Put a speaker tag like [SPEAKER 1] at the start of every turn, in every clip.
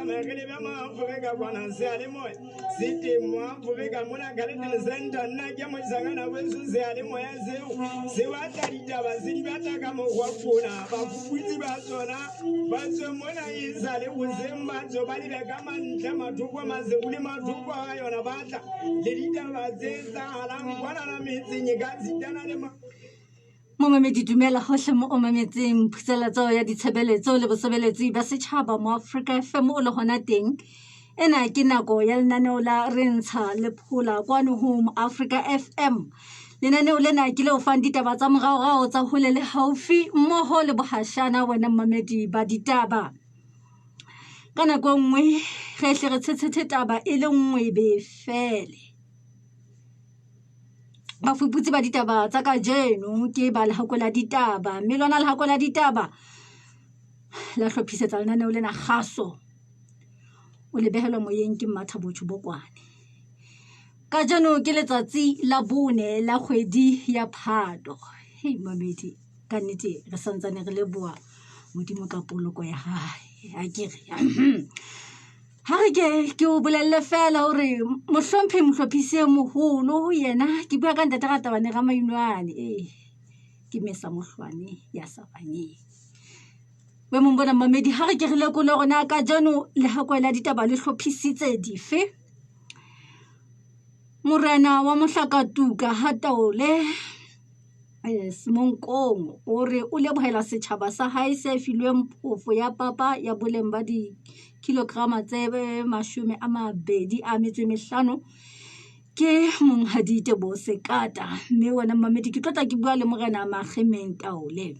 [SPEAKER 1] megele ba Afrika kwana seale moya site mo Afrika mona garden center nna ke mo sangana weso seale moya se wa tarita ba se di batla ka mo wa fona ba fuputsi ba tsona ba tswe mona izale uzemba tso ba di ka mantle mathoko mazekule mathoko a yona batla le ditaba tse tsa la ngwana na metseng ka tsitana le
[SPEAKER 2] Momamedi dumela hohle mo o mametseng phuseletso ya ditshebeletso le bosebeletsi ba setjhaba mo Africa FM o le hona teng. Ena ke nako ya lenaneo la re ntsha le phola kwano ho Africa FM. Lenaneo lena ke le o fang ditaba tsa moraorao tsa hole le haufi mmoho le bohashana wena mamedi ba ditaba. Ka nako nngwe re hle re tshetse taba e le nngwe be fele. Bafuputsi ba ditaba tsa kajeno ke ba lehako la ditaba mme lona lehako la ditaba la hlophisetsa lenaneo lena kgaso o lebehelwa moyeng ke Mmathabotho Bokwane. Kajeno ke letsatsi la 4 la kgwedi ya Phato. Hei mamedi ka nnete re santsane re leboha modimo ka poloko ya hae a kere ha re ke o bolelle fela hore mohlomphi mohlophise moholo yena ke bua ka ntate Ratabane ga Mainwane ke mesa mohlwane ya Savanye we mo bona mamedi ha re ke re lekole rona ka jano le hakwa la ditaba le hlophisitse dife Morena wa Mohlakatuka ha Taole Simonkong ore o lebohela setjhaba sa hae se filweng phofo ya papa ya boleng ba di kilograma tse 25 ke Monghadi Teboho Sekata mme wena mamedi ke tlotla ke bua le Morena Makgemeng Taole.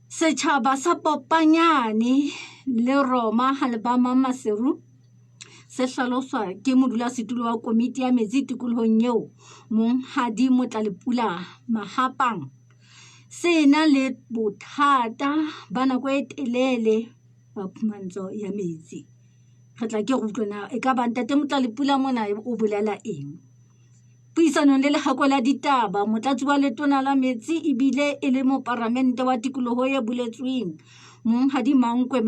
[SPEAKER 2] Setjhaba sa Popanyane le Roma Halbama Maseru se hlaloswa ke modulasetulo wa komiti ya metsi tikolohong eo Monghadi Motlalepula Mahapang sena le bothata ba nako e telele ba phumantsho ya metsi. Re tla ke rutlwana e ka ba ntate Motlalepula mona o bolela eng. Puisanong le lehako la ditaba motlatsi wa letona la metsi ebile e le mo parlamente wa tikoloho e buletsweng Monghadi Mankwe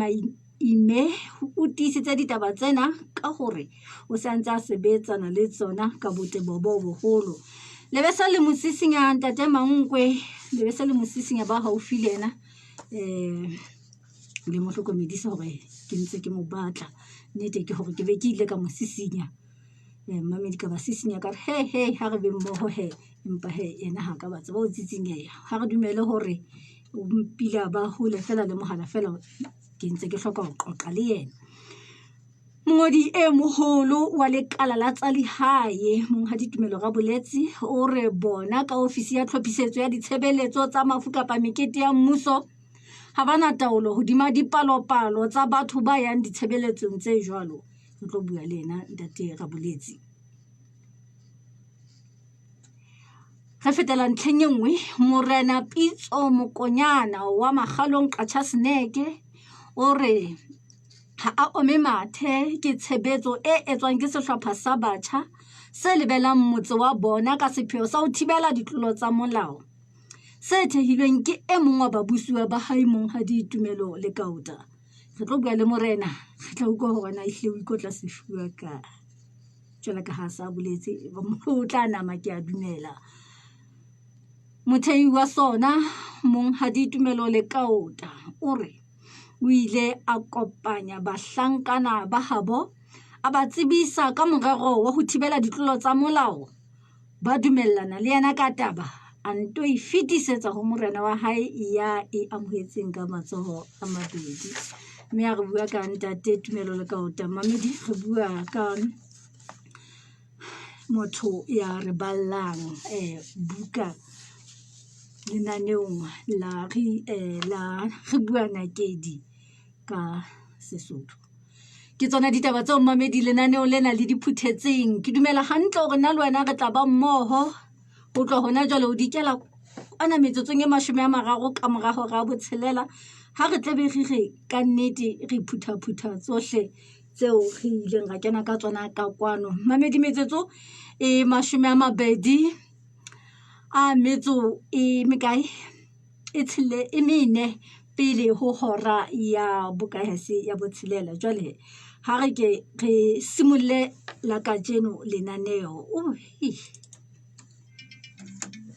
[SPEAKER 2] Ime o tiisitse ditaba tsena ka hore o santse a sebetsana le tsona ka botebo bo boholo. Lebesa le mosisinya ntate Mankwe lebesa le mosisinya ba haufi le ena le mo hlokomedisa hore ke ntse ke mo batla nnete ke hore ke be ke ile ka mosisinya mamedi ka ba sisinya ka he ha re be mmoho he empa he ena ha ka batse ba o tsitsinyeya ha re dumele hore o mpila ba hole fela le mohala fela ke ntse ke hloka ho qoqa le yena. Mongodi e moholo wa lekala la tsa lehae Monghadi Tumelo Raboletsi o re bona ka ofisi ya tlhophisetso ya ditshebeletso tsa mafu kapa mekete ya mmuso ha bana taolo hodima dipalopalo tsa batho ba yang ditshebeletsong tse jwalo. Re tlo bua le yena ntate Raboletsi. Re fetela ntlheng e nngwe Morena Pitso Mokonyana wa Makgalong Qacha Sneke o re ha a ome mathe ke tshebetso e etswang ke sehlopha sa batjha se lebelang motse wa bona ka sepheo sa ho thibela ditlolo tsa molao se thehilweng ke e mong wa babusuwa ba hae Monghadi Tumelo Lekauta. Re tlo bua le morena re tla utlwa hore na ihle o ikotla sefuwa ka jwale ka ha sa boletse ba mo tla nama ke a dumela. Mothehi wa sona Monghadi Tumelo Lekauta o re o ile a kopanya bahlankana ba habo a ba tsebisa ka morero wa ho thibela ditlolo tsa molao ba dumellana le yena ka taba a nto e fetisetsa ho morena wa hae ya e amohetseng ka matsoho a mabedi mme a re bua ka ntate Tumelo Lekauta mamedi re bua ka motho ya re ballang buka lenaneong la re bua nakedi ka Sesotho. Ke tsona ditaba tsa mamedi lenaneo lena le diphuthetseng ke dumela hantle hore nna le wena re tla ba mmoho ho tloha hona jwale o dikela ana metsotsong e 30 ka mora hora botshelela ha re tle be re ka nnete re phutha tsohle tseo re ileng ra kena ka tsona ka kwano mamedi metsotso e 20 a metso e mekae e tshile e mene pele ho hora ya bokahese ya botshelela. Jwale ha re ke re simolle la kajeno lenaneo.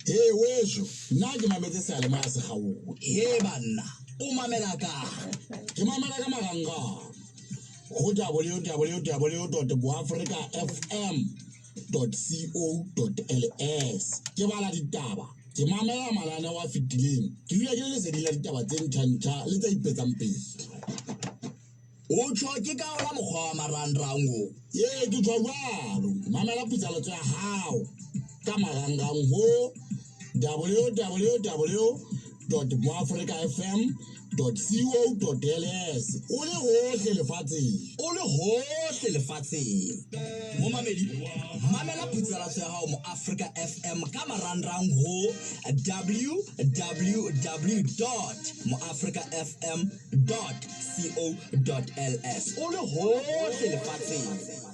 [SPEAKER 3] He weso nna ke mametse sale ma se gago he banna o mamela ka ke mamela ka maganga go www.africafm.co.ls ke bala ditaba ke mamela malana wa fitileng ke dula ke le se di la ditaba tse ntšha le tse ipetsang pele o tšhoke ka ola mokgwa wa marangrango ye ke tšwa jalo mamela putsaletso ya hao ka marangrang ho www.moafricafm.co.ls o le hohle lefatsheng momamedi mamela putsalatso ya hao mo Africa FM ka marangrang ho www.moafricafm.co.ls o le hohle lefatsheng.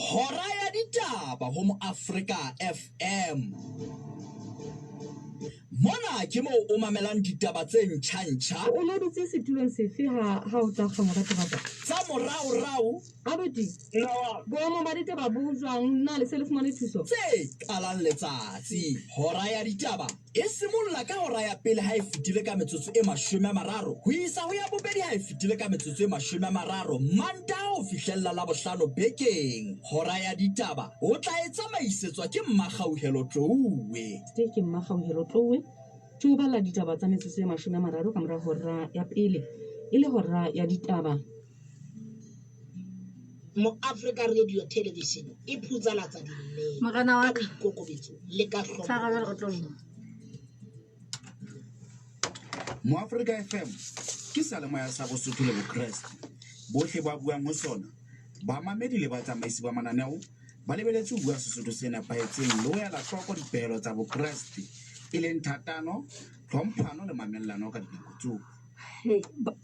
[SPEAKER 3] Hora ya ditaba ho mo Africa FM. Mona ke mo o mamelang ditaba tse ntjha
[SPEAKER 4] o loditse setulong sefe ha o tla kgona ka taba
[SPEAKER 3] tsa morao
[SPEAKER 4] abuti boemo ba ditaba bo jwang nna le se le fumane thuso
[SPEAKER 3] tse qalang letsatsi. Hora ya ditaba e simolla ka hora ya pele ha e fetile ka metsotso e 30 ho isa ho ya bobedi ha e fetile ka metsotso e 30 Mantaha ho fihlella la bohlano bekeng. Hora ya ditaba o tla e tsamaisetswa ke Mmagauhelo Tlouwe.
[SPEAKER 4] ke Mmagauhelo Tlouwe ke o bala ditaba tsa metsotso e 30 ka mora hora ya pele e le hora ya ditaba.
[SPEAKER 5] Mo Africa Radio Television e putsalatsa dinne
[SPEAKER 2] Morena wa ka
[SPEAKER 5] kokobetso le ka
[SPEAKER 2] tshwara le otloeng.
[SPEAKER 6] Mo Africa FM ke salemoya sa Bosotho le Bokreste bohle ba buang ho sona ba mamedi le batsamaisi ba mananeo ba lebeletse ho bua Sesotho se nepahetseng le ho ela hloko dipehelo tsa Bokreste e leng thatano tlhomphano le mamellano ka dinako tsohle.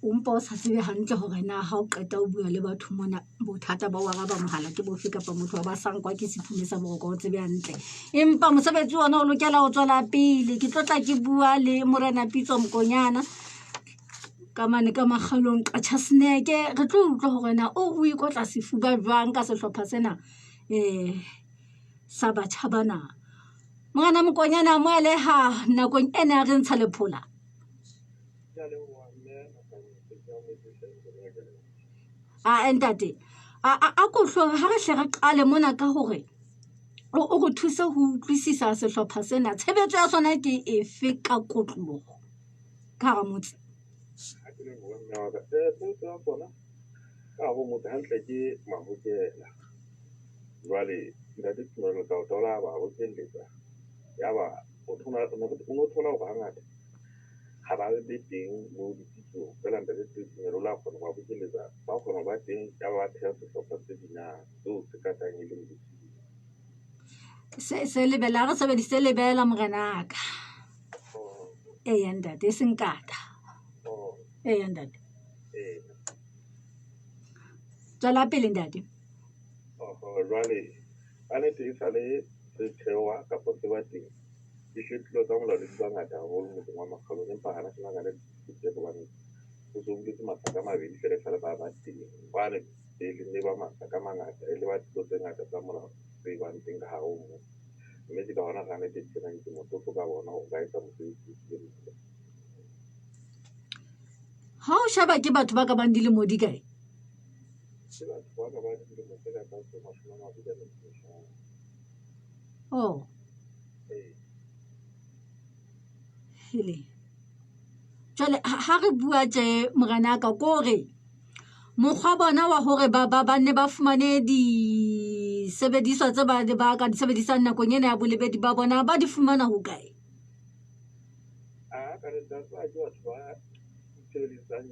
[SPEAKER 2] O mpa o sa tsebe hantle hore na ha o qeta o bua le batho mona bothata ba o araba mohala ke bofe kapa motho wa ba sankwa ke sephume sa boroko o tsebe hantle, empa mosebetsi ona o lokela ho tswela pele. Ke tlotla ke bua le Morena Pitso Mokonyana ka mane ka Makgalong Qacha Sneke re tlo utlwa hore na o ikotla sefuba jwang ka sehlopha sena sa batjha bana. Morena Mokonyana mo ele ha nakong ena re ntsha lephola entate a ko hloga ha re hle re qale mona ka hore o go thusa ho utlwisisa sehlopha sena tshebetso ya sona ke efe ka kotloloho ka hara motse.
[SPEAKER 7] ka ho motho hantle ke mahokela jwale ntate Tumelo ka o tola ba ho tselletsa ya ba o thola hore hangata ha ba le teng mo ditsong fela ntate Tumelo la kgona ba bokeletsa ba kgona ba teng ya ba theha sehlopha se dina tseo se ka tang e leng
[SPEAKER 2] se lebela re sebedise lebela morena ka ntate se nkata ntate tswela pele ntate.
[SPEAKER 7] Jwale a ne e sale se thewa kapa se ba teng dihlopilo tsa molao di bangata haholo motseng wa Makgalong empa hana se bangata ditse hobane ho so buletse masaka a mabedi fela sale ba teng jwale pele ne ba masaka a mangata e le ba dilo tse ngata tsa molao tse bang teng ka hare ho moo mme ke ka hona ga ne tsenang ke motlotlo ka bona ho ka etsa mosebetsi
[SPEAKER 2] Ha o sheba ke batho ba ka bang dilemo di kae? Hele jwale ha re bua tje morena ka kore mokgwa bona wa hore ba ne ba fumane di sebediswa tse ba ka di sebedisang nakong ena ya bolebedi ba bona ba di fumana ho kae?
[SPEAKER 7] ka re tsa ke batho ba sebedisang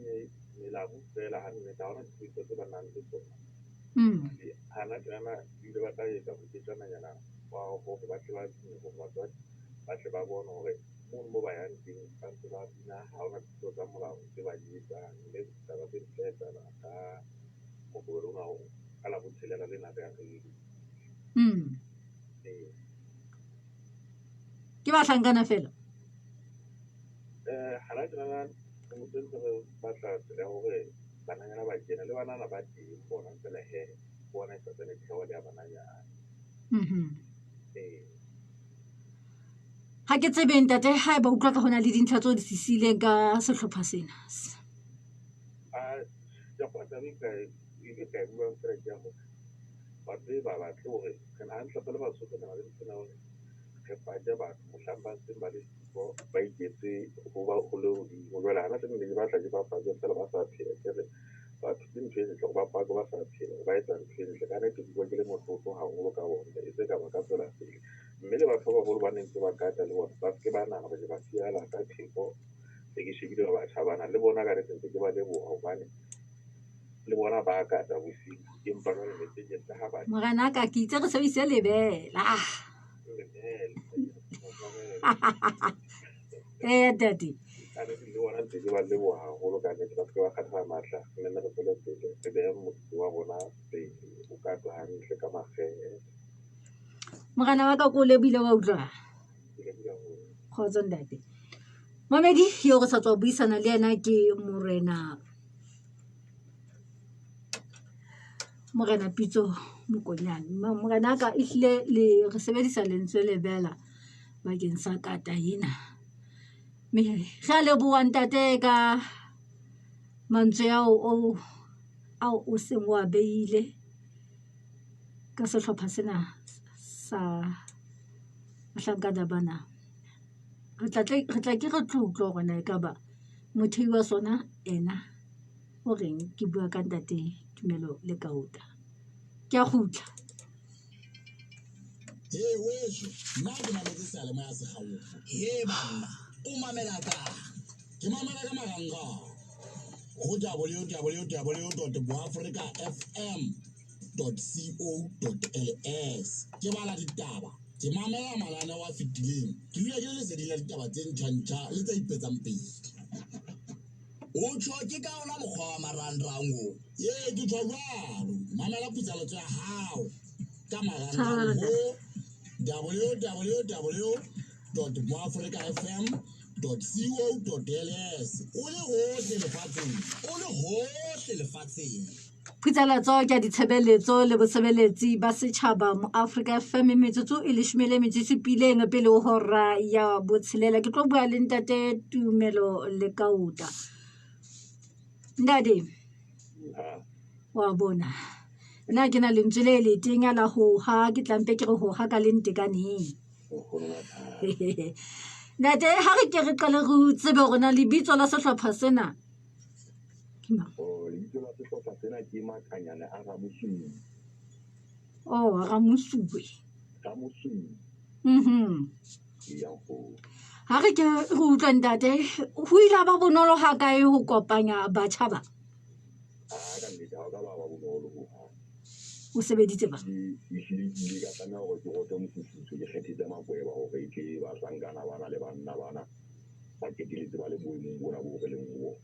[SPEAKER 7] melao fela ha nne ka hona dithuso tse ba nang le tsona hana kana ile ba tla etsa ho ketjana yana wa ho ba tle ba ho ba tle ba bona hore mo ba yang teng ba ntse ba bina ha hona dithuso tsa molao tse ba di etsang mme tsa ba tsetsa ka go bona ho ala botshelela le nako ya re
[SPEAKER 2] ke bahlankana fela
[SPEAKER 7] hana ke nana motho ntse re batla tsela hore bananyana ba kena le banana ba teng bona tsela he bona e sa tsene theo le ya bananyana
[SPEAKER 2] ha ke tsebe ntate ha ba utlwa ka hona le dintlha tseo di sisileng ka sehlopha sena
[SPEAKER 7] ya kwata ke ka buang tsela ke ya hore batho ba batle hore re na hantle le Basotho na le tsena hore re paja batho mohlang ba seng ba le siko ba iketse ho ba ho le hodimo jwale hana tse ne ke batla ke ba paja fela ba sa phela ke re batho ke ntho e ntle ba paja ba sa phela ba etsa ntho e ntle ka nna ke bua ke le motlotlo haholo ka bona e tse ka ba ka tsela pele mme le batho ba baholo ba neng ba kata le bona ba ke ba nana ba ke ba siala ka theko se ke shebile ba thabana le bona ka re ntse ke ba leboha hobane le bona ba kata bosiu empa jwale ne ke tla ha ba
[SPEAKER 2] moranaka ke itse re sebedise lebela daddy
[SPEAKER 7] ka ne le bona ntse ke ba leboha haholo ka ne ba ba kgatha matla nne re tswele pele re beha motho wa rona pele o ka tla hantle ka makgele
[SPEAKER 2] morana wa ka ko lebile wa utlwa khotso ntate Mamedi yo go sa tswa buisana le yena ke Morena Pitso Mokonyane morena ka ihle le re sebedisa lentswe lebela bakeng sa kata ena me ga le bua ntate ka mantswe ao o seng wa beile ka sehlopha sena sa bahlankana bana re tla ke re tlotlo gona e ka ba mothei wa sona ena o reng ke bua ka ntate Tumelo le Kauta ke a gutla
[SPEAKER 3] weso nna ke mametse salemo ya segaofo banna o mamela ka ke mamela ka marangrang go www.boafricafm.co.ls ke bala ditaba ke mamela mananeo a fetileng ke dula ke le leseding la ditaba tse ntšha le tse ipetsang pele o tšho ke ka ona mokgwa wa marangrang o ke tšho jalo mamela putsaletso ya gago ka marangrang go www.boafricafm.co.ls o le hohle lefatsheng
[SPEAKER 2] Putsalatso ke ditshebeletso le bosebeletsi ba setšhaba mo Africa FM metsotso e 17 pele ho hora ya botshelela ke tlo bua le ntate Tumelo le Kauta ndade wa bona nna ke na le ntswele le teng la ho ha ke tlampe ke re ho ha ka le ntekaneng ndade ha re ke re qale re tsebe rona le bitso la sehlopha sena
[SPEAKER 7] lebitso la sehlopha sena ke Makanyane a Ramosuwe
[SPEAKER 2] Ramosuwe ha re ke re utlwa ntate ho ile ba bonolo ha kae ho kopanya batjha ba
[SPEAKER 7] ka nnete ha ka ba bonolo
[SPEAKER 2] o sebeditse ba
[SPEAKER 7] ehlile ka tlameha hore ke rote mofufutso ke kgethetse makweba hore ke bahlankana bana le banna bana ba keteletse ba le boemong bona bo re leng ho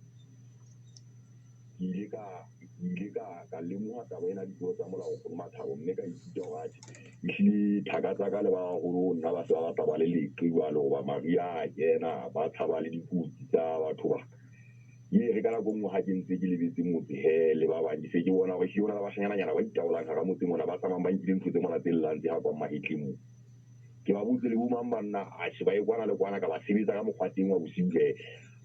[SPEAKER 7] ke ile ka lemoha taba ena dipuo tsa molao go mathabo mme ka ithuta hore ate ehlile thaka tsa ka le ba gagolo nna ba se ba batla ba le leqe jwale goba maria a kena ba tshaba le dikotsi tsa batho ba re ka nako nngwe ga ke ntse ke lebetse motse le ba bang se ke bona gore ke bona ba bashanyana ba itaolang ga motse mona ba tsamang ba nkile ntho tse mona tse llang tse ga kwa mahetleng mo ke ba botse le bomang banna a se ba e kwana le kwana ka ba sebetsa ka mokgwateng wa bosiu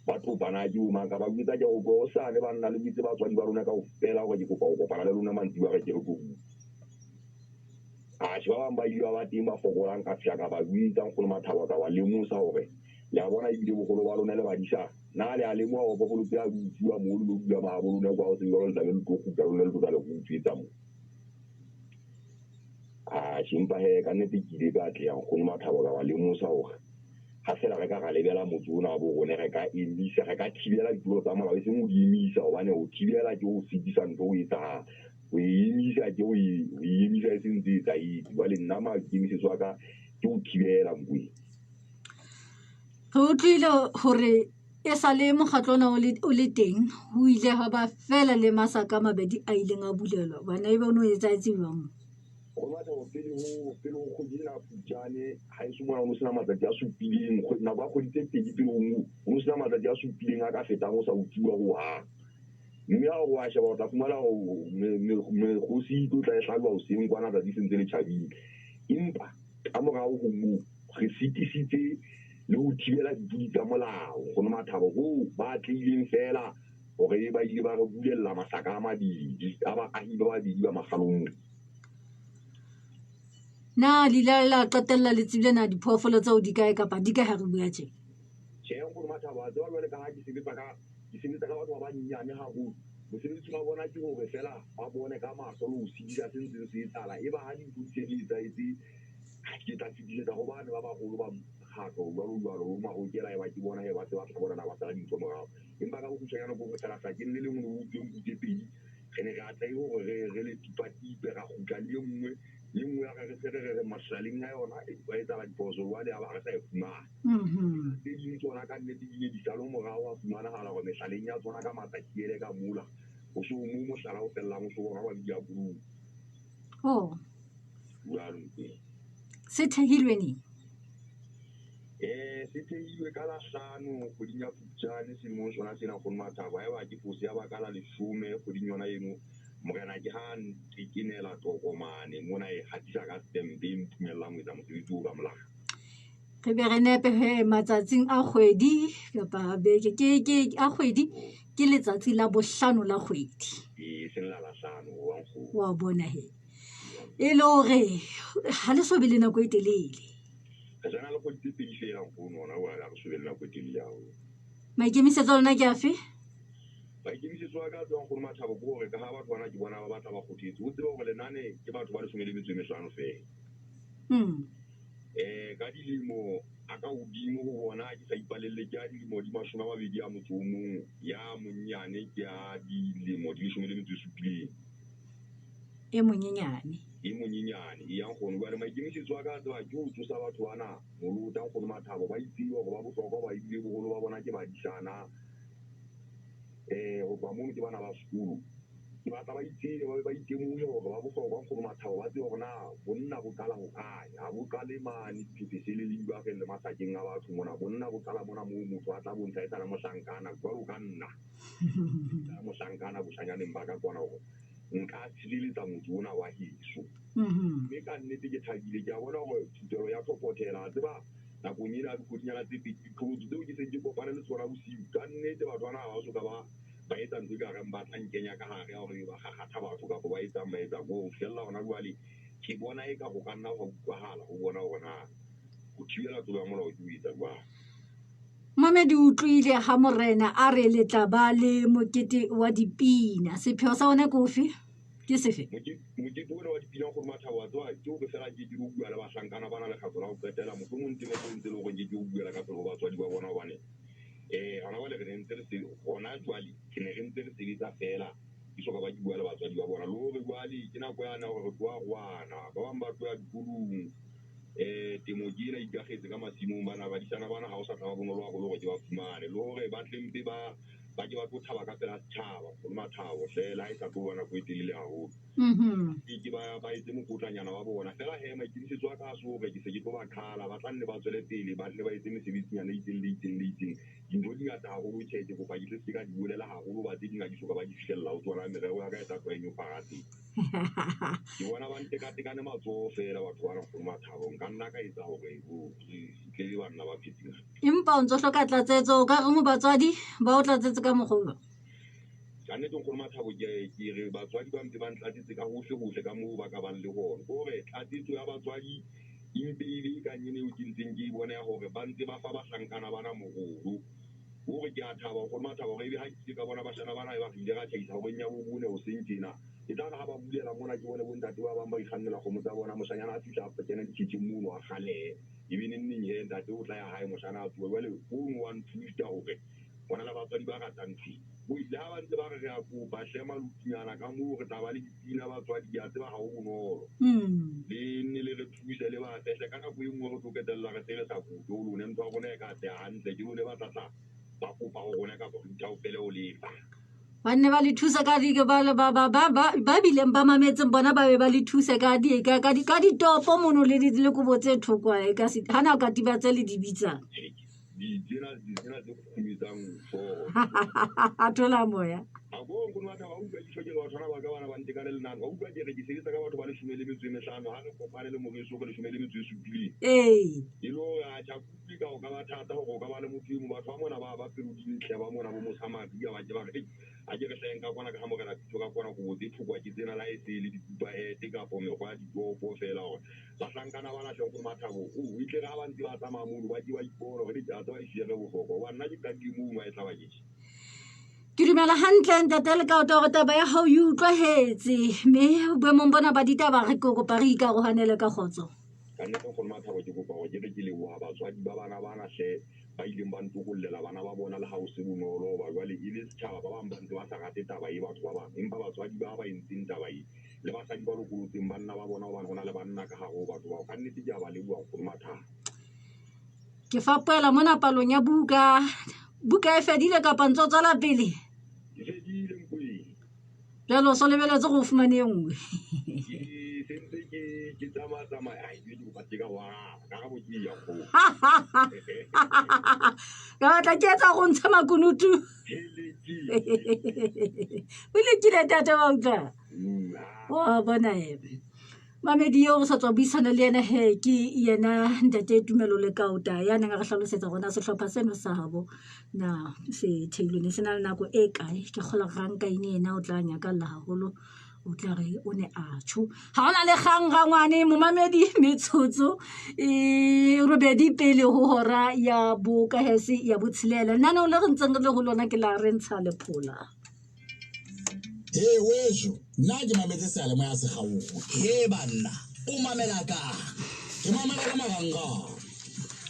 [SPEAKER 7] ba topana ke bomang ka ba butsa ke go sane banna le bitse batswadi ba rona ka go fela gore ke kopa go kopana le lona mantsi ba re ke re go a se ba bang ba ile ba teng ba fokolang ka fja ka ba buitsa nkgono Mathabo ka ba lemosa gore le a bona ebile bogolo ba lona le badisa na le a lemoa go bogolo tse a bua mo le dula maabo lona kwa go se le tla le tlo go lona le tla le go utswetsa mo shimpa ka nnete ke ile ka tle yang go Mathabo ka ba lemosa gore ga fela re ka ga lebela motho o na bo gone re ka emisa re ka thibela ditulo tsa molao e seng o di emisa gobane o thibela ke o fetisa ntho o etsaga o emisa ke o emisa e seng tse etsaetse jwale nna maikemisetso a ka ke o thibela mokweng
[SPEAKER 2] re utlwile hore e sa le mokgatlona o le teng ho ile ha ba fela le masaka mabedi a ileng a bulelwa bana e bona o etsaetse jwang
[SPEAKER 7] go matha go pele go kgodile na Phupjane ha e se mona o no sena matsatsi a supileng nako a kgoditse pedi pele o no sena matsatsi a supileng a ka fetang o sa utlwiwa go hang mme ha go a sheba o tla fumana megosi tlo tla e hlajwa o seng kwana tsatsi sentse le tjhabile empa ka morao go moo re sitisitse le ho thibela dipudi tsa molao go no mathabo go ba tleileng fela gore ba ile ba re bulella masaka a mabedi a baahi ba babedi ba Makgalong.
[SPEAKER 2] na la qetella le tsebile na diphoofolo tseo di kae kapa di ka ha re bua tje
[SPEAKER 7] tjhe go mathabo a tseba jwale ka ha ke sebetsa ka batho ba banyenyane haholo mosebetsi wa bona ke hore fela ba bone ka mahlo le ho sedila se ntseng se etsahala e ba ha dintho di se di etsahetse ke tla fetisetsa go bane ba bagolo ba mokgatlo jwalo o mahokela e ba ke bona ba se ba tla bona na ba tsala dintho morao empa ka bokgutshwanyana ko go tlala ke nne le ngwe o utlweng putse pedi re ne re atla e hore re le tipatipe ra kgutla le nngwe ya re se re masaleng a yona ba etsala diphoso jwale a ba re sa e fumana tse ding tsona ka nnete di ne di salo morao a fumanahala gore mesaleng ya tsona ka matsakiele ka mula o so mo mohlala o fellang o so bona ba bia bulung jwalo
[SPEAKER 2] se thehilwe neng
[SPEAKER 7] se thehilwe ka la 5 kgweding ya Phupjane selemong sona sena go mathabo ha eba ke fose ya baka la 10 kgweding yona eno morena ke ha ntekenela tokomane mona e hatisa ka stempe e mphumella mo etsa mosebetsi o ka molao
[SPEAKER 2] re be re nepe he matsatsing a kgwedi kapa beke ke a kgwedi ke letsatsi la bohlano la kgwedi
[SPEAKER 7] se la 5
[SPEAKER 2] wa bona he e le hore ha le so be le nako e telele
[SPEAKER 7] re jana le kgwedi tse pedi fela nkgono ona wa re so be le nako e telele haholo
[SPEAKER 2] maikemisetso a lona ke afe
[SPEAKER 7] maikemisetso a ka tswang go mathabo go gore ka ha batho bana ke bona ba batla ba kgothetse o tseba gore lenane ke batho ba le 15 fela ka dilemo a ka hodimo go bona ke sa ipalelle ke a dilemo di 20 a motho o mong ya monnyane ke a dilemo di 17
[SPEAKER 2] e monyenyane
[SPEAKER 7] e yang gono ba le maikemisetso a ka tswa ke ho tsosa batho bana molota go mathabo ba itsile go ba bohlokwa ba ile bogolo ba bona ke ba disana go ba mo ke bana ba sekolo ke batla ba itsile ba itemoge gore ba bohlokwa go mathabo ba tsebe gore na bonna bo qala go kae ha bo qale mane phepesele le ba le masakeng a batho mona bonna bo qala mona mo motho a tla bontsha e tsana mohlankana jwalo ka nna mohlankana bosanyaneng ba ka kwana gore nka tshireletsa motho ona wa heso mme ka nnete ke thabile ke a bona gore thutelo ya Thopothela tseba nakong ena a dikgodinyana tse pedi ditlhotso tseo ke seng ke kopane le tsona bosiu ka nnete batho bana ba soka ba etsa ntho ka reng ba tlankenya ka gare ya gore ba gagatha batho kapo ba etsang ba etsa go fella gona jwale ke bona e ka go ka nna go utlwahala go bona gore na go thibela tlo ya molao ke o etsa jwang
[SPEAKER 2] Mamedi utlwile ha morena a re le tla ba le mokete wa dipina sepheo sa ona kofi ke sefe
[SPEAKER 7] mokete ona wa dipina gore mathabo a tswa ke o ke fela ke go bua le bahlankana bana le kgatlo la go qetela motho mo ntse le ntse le go ke go bua ka pelo batswadi ba bona bane hona ba le re ntse re se gona jwale ke ne re ntse re sebetsa fela ke soka ba di bua le batswadi ba bona le hore jwale ke nako yana gore kwa gwana ba bang ba tloya dikolong temo ke ena ikagetse ka masimong bana ba disana bana ha o sa tla ba bonolo go le go ke ba fumane le hore ba tlempe ba ke ba tlo thaba ka pela setšhaba go mathabo fela e sa tlo bona go etelele haholo ke ba etse mokotlanyana wa bona fela he maikemisetso a ka soge ke se ke tlo ba khala ba tla nne ba tswele pele ba tle ba etse mesebetsinyana e itseng le itseng dintho di ngata haholo tšhete kopa ke se ka di bolela haholo ba tse dinga di soka ba di fihlella o tswana merero ya ka e tla tloeng o pagateng ke bona ba ntekatekane matsogo fela batho ba reng go mathabo nka nna ka etsa gore ke le banna ba phetseng
[SPEAKER 2] empa o ntso hloka tlatsetso ka re mo batswadi ba o tlatsetse ka mogolo
[SPEAKER 7] ka nnete gore mathabo ke re batswadi ba mpe ba ntlatsetse ka hohle ka moo ba ka bang le gone gore tlatsetso ya batswadi impe e le ka nyene o ke ntseng ke bona ya gore ba ntse ba fa bahlankana bana mogolo gore ke a thaba gore mathabo re be ha ke ka bona bashana bana ba ile ga tlhaisa go nya bo bone o seng tjena e tla ga ba bulela mona ke bone bontate ba bang ba ikgannela go motsa bona moshanyana a fihla a kena ditšhitšing mono a gale e be neng he ntate o tla ya hae moshana a tsoe jwale founu wa nthuta gore bona le batswadi ba ratang ntho o ile ha ba ntse ba re re a kopa shema lukinyana ka moo re tla ba le dipina batswadi ke a tseba ga o bonolo le nne le re thuse le ba tehle ka nako e nngwe re tlo ketelela re tle re sa kuto o lone ntho ya rona e ka tea hantle ke lone ba tlatla ba kopa go rona ka gore ntha o pele o lefa
[SPEAKER 2] ba nne ba le thusa ka ba bileng ba mametseng bona ba be ba le thusa ka ditopo mono le kobo tse thoko ga na o ka tiba tse le di bitsang
[SPEAKER 7] Tsena tse khumetsang for
[SPEAKER 2] a thola moya
[SPEAKER 7] a go go nwa ba utlwa ditshweke ba tshwana ba ka bana ba ntekane le nako ba utlwa ke re ke sebetsa ka batho ba le 15 ha re kopane le moreso go le 17 ilo a tja kupi ka o ka ba thata go ka ba le motho mo batho ba mona ba perudile tle ba mona bo mosamadi ya ba ke ba a ke re hlenga kwana ka mo kana pitso ka kwana go di thukwa ke tsena la ese le dipupa te ka po me go di go fela go ba hlankana bana hle go mathabo o itle ga ba ntse ba tsamaya mo ba di ba iporo re di tsa ba ishe re bofoko wa nna ke ka di mo ma e tla ba ke
[SPEAKER 2] ke dumela hantle ntate le ka o toro taba ya hao e utlwahetse mme boemong bona ba ditaba re kopa re ikaroganele ka kgotso
[SPEAKER 7] ka nne go mathabo ke kopa go ke le wa batswadi ba bana hle ba ileng ba ntokollela bana ba bona le hause bonolo ba jwale ile setšhaba ba bang ba ntse ba sa rate taba e batho ba bang empa batswadi ba ba entseng taba e le basadi ba lokolotseng banna ba bona ba gona le banna ka gago batho ba ka nnete ke a ba le bua go mathabo
[SPEAKER 2] ke fapoela mona palong ya buka e fedile kapa ntse o tswela pele
[SPEAKER 7] ke fedile mkweng
[SPEAKER 2] jalo o so lebeletse go fumane e nngwe
[SPEAKER 7] sentse ke tsamaya ai ke go pateka wa ka ga bo ke ya go
[SPEAKER 2] ka batla ke etsa go ntsha makunutu o lekile tate wa utlwa wa bona ebe mamedi yo go sa tswa buisana le ena he ke yena ntate Tumelo le Kauta ya neng a re hlalosetsa gona sehlopha seno sa habo na se theilweng se na le nako e kae ke kgola ranka ine ena o tla nya ka la haholo o tla re o ne a tsho ha ona le gang rangwane mo mamedi metsotso robedi pele ho hora ya boka hese ya botshelela nna no le re ntseng le go lona ke la re ntsha le phola
[SPEAKER 3] wejo nna ke mametse sale mo ya segaong banna o mamela ka ke mamela ka marangrang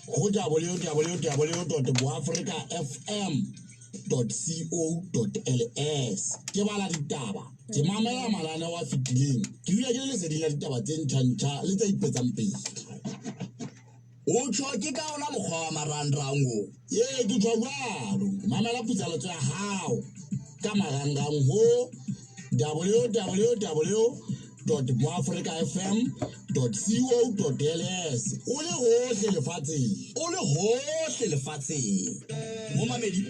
[SPEAKER 3] go www.boafricafm.co.ls ke bala ditaba ke mamela malana wa fitileng ke dula ke le leseding la ditaba tse ntšha le tse ipetsang pele o tsho ke ka ona mokgwa wa marangrang o ke tswa jalo mamela putsaletso ya hao ka marangrang ho www.boafricafm.co.ls o le hohle lefatsheng momamedi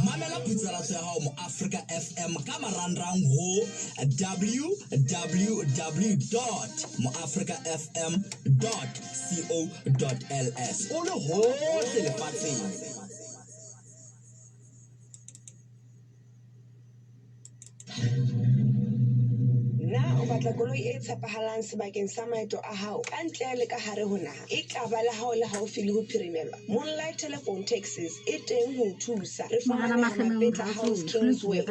[SPEAKER 3] mamela putsalatso ya hao mo Africa FM ka marangrang ho www.moafricafm.co.ls o le hohle lefatsheng
[SPEAKER 8] na o batla koloi e tshepahalang sebakeng sa maeto a hao ka ntle le ka hare ho naha e ka ba le hao le haufi le ho phirimelwa Moonlight Telephone Taxis e teng ho thusa re fumana Mapetla House Kingsway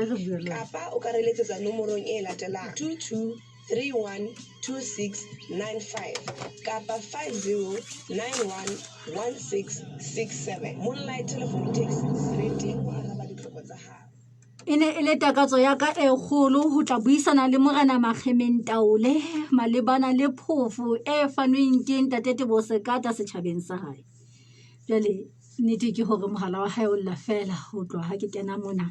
[SPEAKER 8] kapa o ka re letsetsa nomorong e latelang 22312695 kapa 50911667 Moonlight Telephone Taxis re teng ho araba ditlhoko tsa hao
[SPEAKER 2] e ne e le takatso ya ka e kgolo ho tla buisana le Morena Makgemeng Taole malebana le phofu e fanweng ke ntate Teboho Sekata setjhabeng sa hae. Jwale nnete ke hore mohala wa hae o lla fela ho tloha ha ke kena mona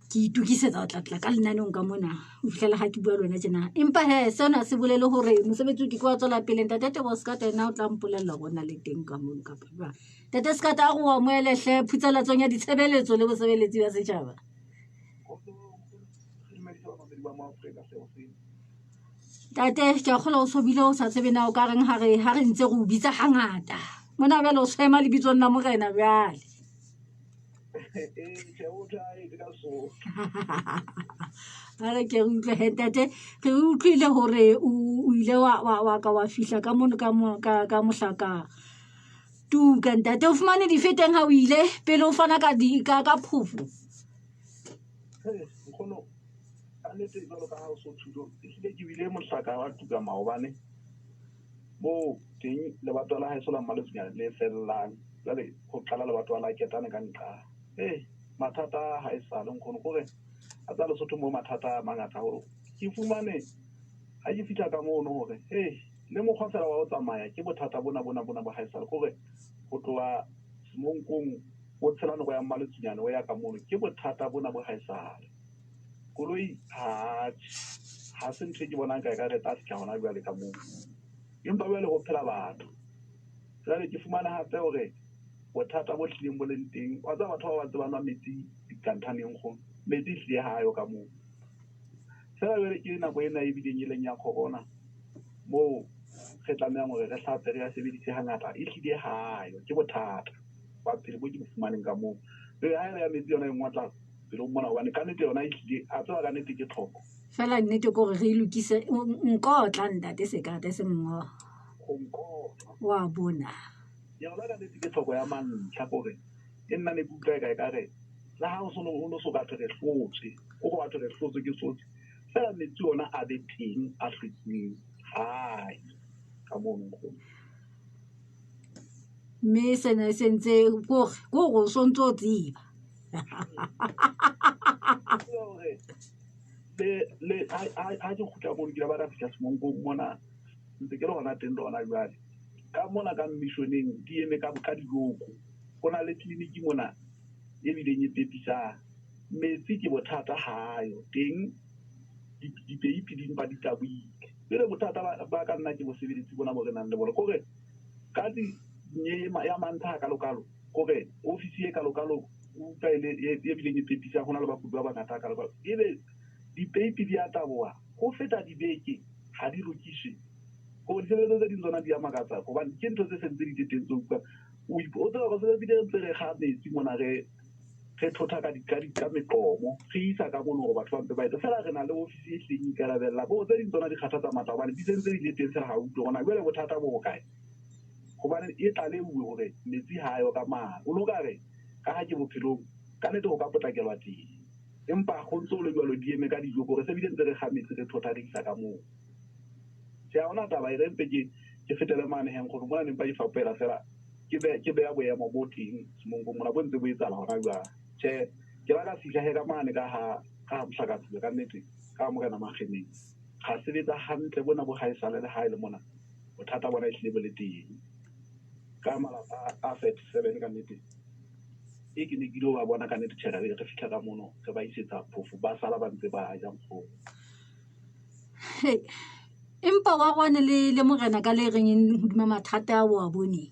[SPEAKER 2] ke itukisetsa o tla ka lenaneng ka mona o fihlela ha ke bua le wena tjena empa he sena se bolele hore mosebetsi ke kwa tswela pele ntate Teboho Sekata ena o tla mpolella gona le teng ka mona ka ba ntate Sekata a go wa moelehle phutsalatsong ya ditshebeletso le bosebeletsi ba setjhaba tate ke a kgola o sobile o sa tsebe na o ka reng ha re ntse go bitsa hangata mona bjale o tshwema lebitsong la morena bjale a re ke re utlwe he ntate re utlwile hore o ile wa ka wa fihla ka mono ka mohlaka tuka ntate o fumane difeteng ha o ile pele o fana ka phofu
[SPEAKER 7] nnete jalo ka ha o so thuto ehlile ke bile mohlaka wa tuka maobane mo teng lebato la haeso la mmaletsonyana le fellang jale go qala lebato la ketane ka nqa mathata ha e sale nkgono gore a tsa Lesotho mo mathata mangata gore ke fumane ha ke fitla ka mono gore le mokgwa fela wa o tsamaya ke bothata bona ba ha e sale gore go tloa semonkong o tshela nako ya mmaletsonyana o ya ka mono ke bothata bona bo ha e sale koloi ha se ntho e ke bonang ka re tla se hona jwale ka moo empa jwale go phela batho jwale ke fumana hape hore bothata bo tlileng bo leng teng wa tsa batho ba ba tsebang metsi dikanthaneng go metsi hlile hayo ka moo fela jwale ke nako ena e bileng e leng ya corona moo re tlamehang hore re hlape re ya sebedise hangata e hlile hayo ke bothata ba phele bo ke fumaneng ka moo re ya metsi yona e ngwatla pele o mona hobane ka nnete yona e hlile a tseba ka nnete ke tlhoko
[SPEAKER 2] fela nnete ko re re lokise nkotla ntate sekate se mmo wa bona
[SPEAKER 7] yona ka nnete ke tlhoko ya mantlha kore e nna ne kutlwa e ka re la ha o so ka re hlotse o go batho re hlotse ke sotse fela metsi yona a be teng a hlwekileng hai ka mono
[SPEAKER 2] mme sena se ntse ko go sontse o tseba
[SPEAKER 7] le a ke khutla mo ke ba ra fitla semonkong mona ntse ke le gona teng lona jwale ka mona ka missioneng di eme ka diloko go na le tleliniki mona e bileng e pepisa metsi ke bothata hayo teng dipeipi di mpa di tabuile le bothata ba ka nna ke bo sebeletsi bona bo re nang le bona kore ka di nyema ya mantha ka lokalo kore ofisi e ka lokalo o ka ile e bileng e pepisa gona le ba kudu ba ngata ka lokalo ile dipeipi di ataboa go feta dibeke ha di rokishe go ditshebeletso tse ding tsona di ya makatsa gobane ke ntho tse sentse di teteng tse utlwa o tseba go se bile ntse re ga metsi mona re thotha ka meqomo re isa ka mono go batho ba ntse ba etse fela re na le ofisi e hleng ikarabella bo tse ding tsona di kgathatsa matla gobane di sentse di le teng se ga utlwe gona jwale bothata bo go kae gobane e tlaleuwe gore metsi ha yo ka mang o no ka re ka ha ke bophelong ka nnete go ka potlakelwa teng empa go ntse o le jalo di eme ka dijo gore se bile ntse re ga metsi re thotha re isa ka moo se a ona taba e re mpe ke fetele mane heng gore mona nempa ifapela fela ke beya boemo bo teng semonko mona bo ntse bo etsala gona jwa che ke ba ka fihla he ka mane ka ha mohlakatsile ka nnete ka mo kana magemeng ga sebetsa hantle bona bo gaisale le haile mona bothata bona e hlile bo le teng ka malapa a 37 ka nnete e ke ne ke lo ba bona ka nnete tshela re fihla ka mono re ba isetsa phofu ba sala ba ntse ba ja mfo
[SPEAKER 2] empa wa gone le morena ka le reng hodima mathata a wa bone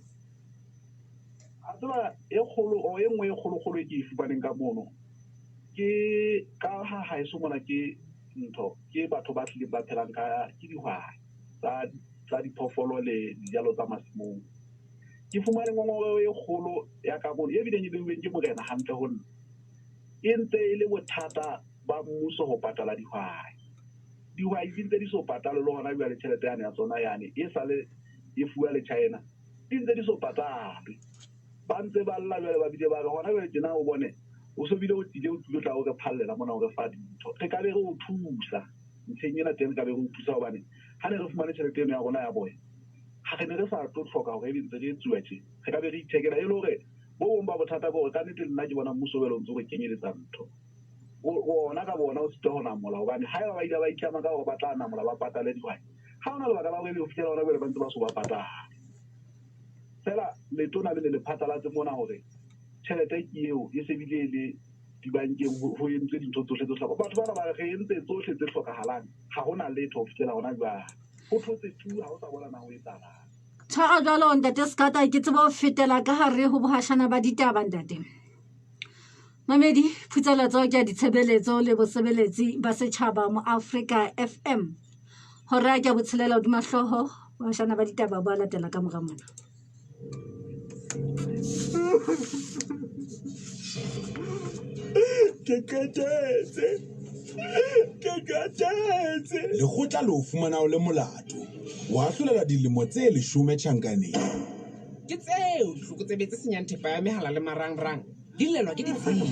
[SPEAKER 7] a tseba e kgolo o e nngwe e kgolo e ke ifubaneng ka mono ke ka ha e so mona ke ntho ke batho ba tlile ba phelang ka ke dihwai tsa diphoofolo le dijalo tsa masimong ke fumane ngongoro e kgolo ya ka mono e bileng e beuweng ke morena hantle ho nna e ntse e le bothata ba mmuso ho patala dihwai di ntse di so patale le gona jwa le tšhelete yane ya tsona yane e sale e fuwa le China di ntse di so patale ba ntse ba lla jwale ba bile ba re gona jwale tjena o bone o so bile o tile o tla o re phallela mona o re fa dintho re ka be re o thusa ntsheng ena teng ka be re o thusa hobane ha ne re fumane tšhelete eno ya rona ya boya ha re ne re sa tlo hloka hore e ntse re etsuwa tje re ka be re ithekela e le hore bo bong ba bothata bo ka nnete nna ke bona mmuso o ntse go kenyeletsa ntho ona ka bona o sitwa go namola hobane ha ba ile ba itlama ka gore ba tla namola ba patale dihwai ha ona lebaka la gore le ho fitlhela ona jwale ba ntse ba so ba patala fela letona le le phatlalatse mona hore tšhelete ke eo e se bile le dibankeng ho entse dintho tsohle tse hlokwa batho bana ba re entse tsohle tse hlokahalang ha hona letho ho fitlhela hona jwale ho thotse tu ha o sa bona na ho etsahalang
[SPEAKER 2] tshwara jwalo ntate Sekata ke tseba ho fetela ka hare ho bohashana ba ditaba ntate Mamedi putsalatso ke ditshebeletso le bosebeletsi ba setjhaba mo Africa FM hora ke botshelela hodima hloho bohashana ba ditaba ba latela ka mora mona
[SPEAKER 1] ke katetse
[SPEAKER 9] lekgotla le o fumana o le molato wa hlolela dilemo tse 10 tjhankaneng
[SPEAKER 10] ke tseo dihloko tse betse senyang thepa ya mehala le marangrang di lelwa ke ditsebi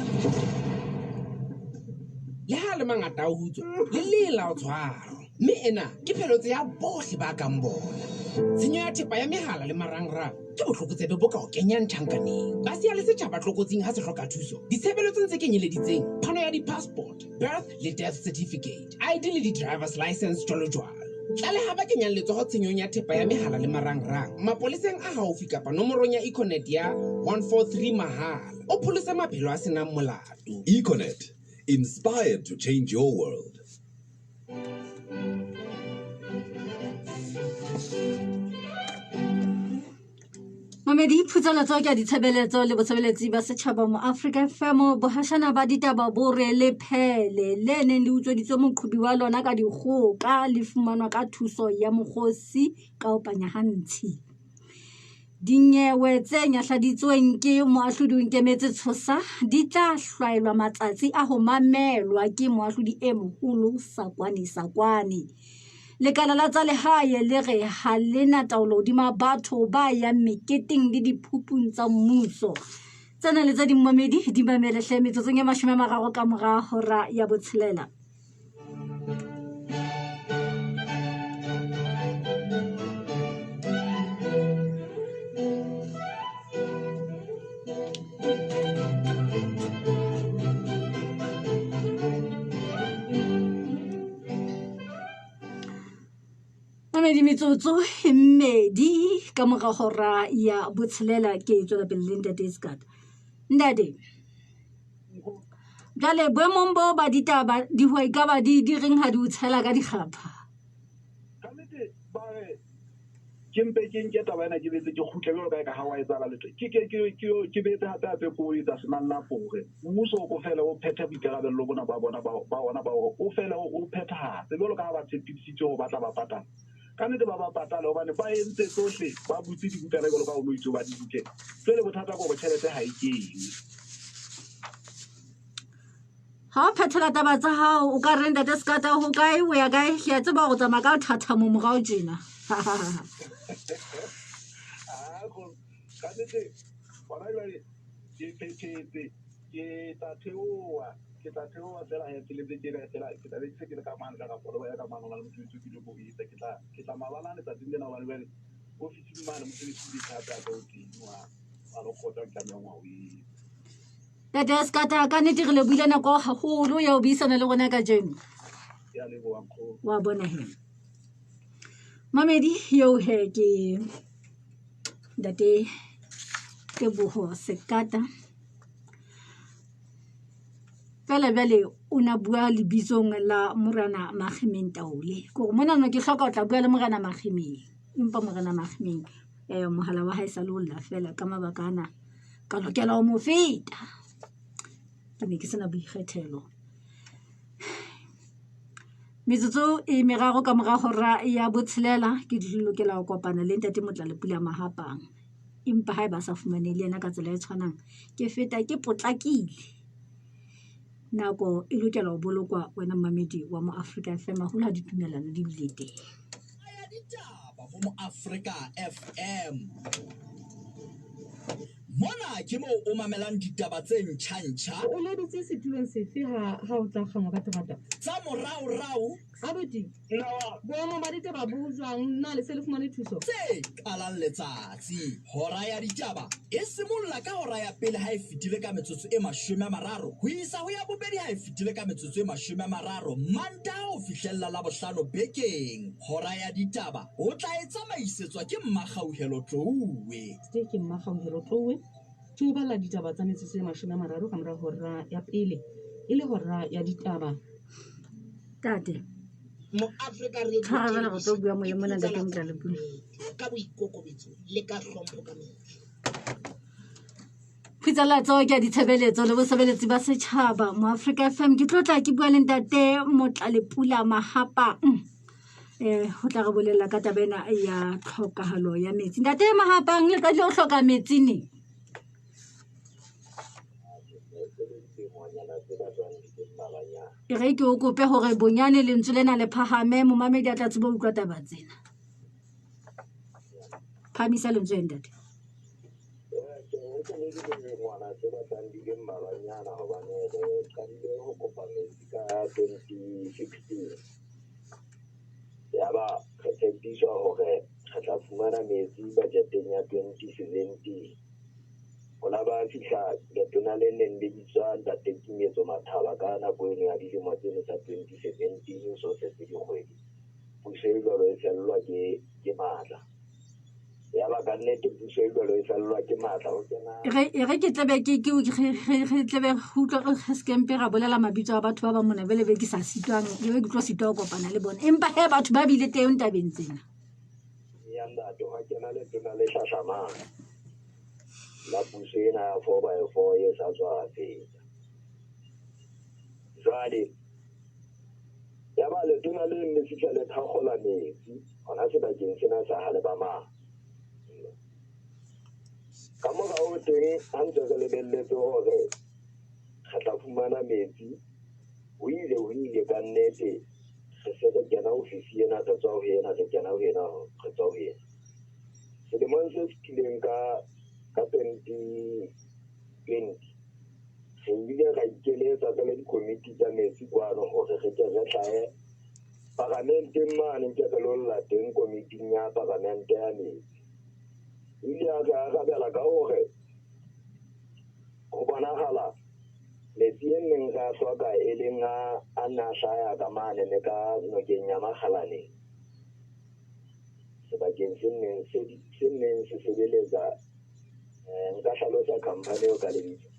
[SPEAKER 10] le ha le mangata a hutswa le lela o tshwaro mme ena ke phelotse ya bohle ba kang bona tshenyo ya thepa ya mehala le marangrang ke bohlokotsebe bo ka o kenyang tjhankaneng ba siya le setjhaba tlokotsing ha se hloka thuso ditshebeletso tse kenyeleditseng phano ya di-passport birth le death certificate ID le di-drivers license jwalojwalo tlaleha ba kenyang letsoho tshenyong ya thepa ya mehala le marangrang mapoleseng a haufi kapa nomorong ya econet ya 143 mahala o pholose maphelo a senang molato.
[SPEAKER 9] econet inspired to change your world.
[SPEAKER 2] Mamedi phutsela ke a ditshebeletso le botshebeletsi ba setjhaba mo Africa FM bohashana ba ditaba bore le phele le neng le utsweditswe moqhubi wa lona ka dikgoka le fumanwa ka thuso ya mokgosi ka ho panya hantshi. Dinyewe tse nyahladitsweng ke moahlodi o nkemetse tshosa di tla hlwaelwa matsatsi a ho mamelwa ke moahlodi e moholo Sakwane. Lekala la tsa lehae le re ha lena taolo hodima batho ba yang meketeng le diphupung tsa mmuso. Tsena le tsa dimmamedi di mamele hle metsotsong e 30 ka mora hora ya botshelela. Mamedi metsotso mmedi ka mora hora ya botshelela ke tswela pele Linda Desgard. Ndade jale boemong bo ba ditaba dihwai ka ba di reng ha di utshela ka dikgapha.
[SPEAKER 11] Kempe ke nke taba ena ke betse ke khutlele ka ha wa etsa letho ke betse hape ko etsa senana pore mmuso o fela o phetha boikarabelo bona ba bona ba ona ba o fela o phetha se bolo ka ba tshepisitse ho batla ba patala ka nnete ba patala hobane ba entse tsohle ba butse dibukana jalo ka o itse ba dibuke tsele bothata go bo tšhelete ha ikeng
[SPEAKER 2] ha phethela taba tsa hao o ka renda Desgard ho kae o ya kae ya tseba go tsamaya ka thatha mo morao jena.
[SPEAKER 11] Kannete bona jwale ke phethetse ke tla theoha fela he ke lebetse ke fela ke tla se ke le ka mane ka raporo ba ya ka mane le motho ke le go itse ke tla mabala le tsa dingena ba le ofisi mane motho le se thata ka o tingwa a lo khota ka mengwa o yi
[SPEAKER 2] Desgard ka nnete re le buile nako haholo ya o buisana le rona ka jeno.
[SPEAKER 11] Ya le go nkgo
[SPEAKER 2] Wa bona he Mamedi yo he ke date ke boho sekata fela bale una bua lebitsong la Morena Makhimeng Taole go mona no ke hloka o tla bua le Morena Makhimeng empa Morena Makhimeng mohala wa hae sa lolla fela ka mabakana ka lokela o mo feta ke ne ke sena boikgethelo. Metsotso e meraro ka mora hora ya botshelela ke di lokela go kopana le ntate Motlalepula Mahapang empa ha ba sa fumane le yena ka tsela e tshwanang ke feta ke potlakile nako e lokela ho bolokwa wena mamedi wa mo Africa FM ho la ditumelano di bile teng
[SPEAKER 3] ya ditaba mo Africa FM mona ke mo o mamelang ditaba tse ntjha
[SPEAKER 4] o loditse setulong sefe ha o tla kgangwa ka terata
[SPEAKER 3] tsa morao
[SPEAKER 4] abuti boemo ba ditaba bo jwang nna le se le fumane thuso
[SPEAKER 3] tse qalang letsatsi hora ya ditaba e simolla ka hora ya pele ha e fitile ka metsotso e 30 ho isa ho ya bobedi ha e fitile ka metsotso e 30 Mantaha ho fihlella la bohlano bekeng hora ya ditaba o tla e tsamaisetswa ke Mmagauhelo Touwe
[SPEAKER 4] ke Mmagauhelo Touwe ke bala ditaba tsa metsotso e 30 ka mora hora ya pele e le hora ya ditaba
[SPEAKER 2] tate
[SPEAKER 5] mo Africa re
[SPEAKER 2] tshwarela go tlo bua mo yemona ntate Motlalepula
[SPEAKER 5] ka boikokobetso le ka hlompho ka mehla.
[SPEAKER 2] Phutsheletso ke a ditshebeletso le bosebeletsi ba setjhaba mo Africa FM ke tlotla ke bua le ntate Motlalepula Mahapang ho tla re bolella ka tabena ya tlhokahalo ya metsi. Ntate Mahapang le tla o hloka metsi ne re ke o kope hore bonyane lentswe lena le phahame mo mamedi a tla tseba utlwa taba tsena phamisa lentswe ntate
[SPEAKER 12] ya ba re tshepiswa hore re tla fumana metsi budgeteng ya 2017 ona ba fihla letona le neng le bitswa Ntate Kimetso Mathaba ka nako eno ya dilemo tseno tsa 2017 so se dikgwedi puso e jwalo e fellwa ke matla ya ba ka nnete puso e jwalo e fellwa ke matla ho kena
[SPEAKER 2] re ke tlebe ke tlebe go utlwa re skempe ra bolela mabitso a batho ba ba mona bele be ke sa sitwang e be ke tlo sitwa go kopana le bona empa he batho ba bile teng tabeng tsena
[SPEAKER 12] ya ntate ha kena le tona le shashamang la puso ena ya 4x4 e sa tswa feta jwale ya ba le tona le mme fihla le thakgola metsi hona sebakeng sena sa hale ba mang ka mora o teng ha ntse re lebelletse hore re tla fumana metsi o ile ka nnete re se re kena ofisi ena re tswa ho ena re kena ho ena re tswa ho ena selemong se fetileng ka 2020 re ile ra ikeletsa ka le dikomiti tsa metsi kwano hore re ke re hlahe parlamenteng mane ke re lo lla teng komiting ya parlamente ya metsi ile a ka arabela ka hore ho bonahala metsi e neng ra hloka e leng a na hlaya ka mane le ka nokeng ya Makgalane sebakeng se neng se sebeletsa nka hlalosa company o ka lebitso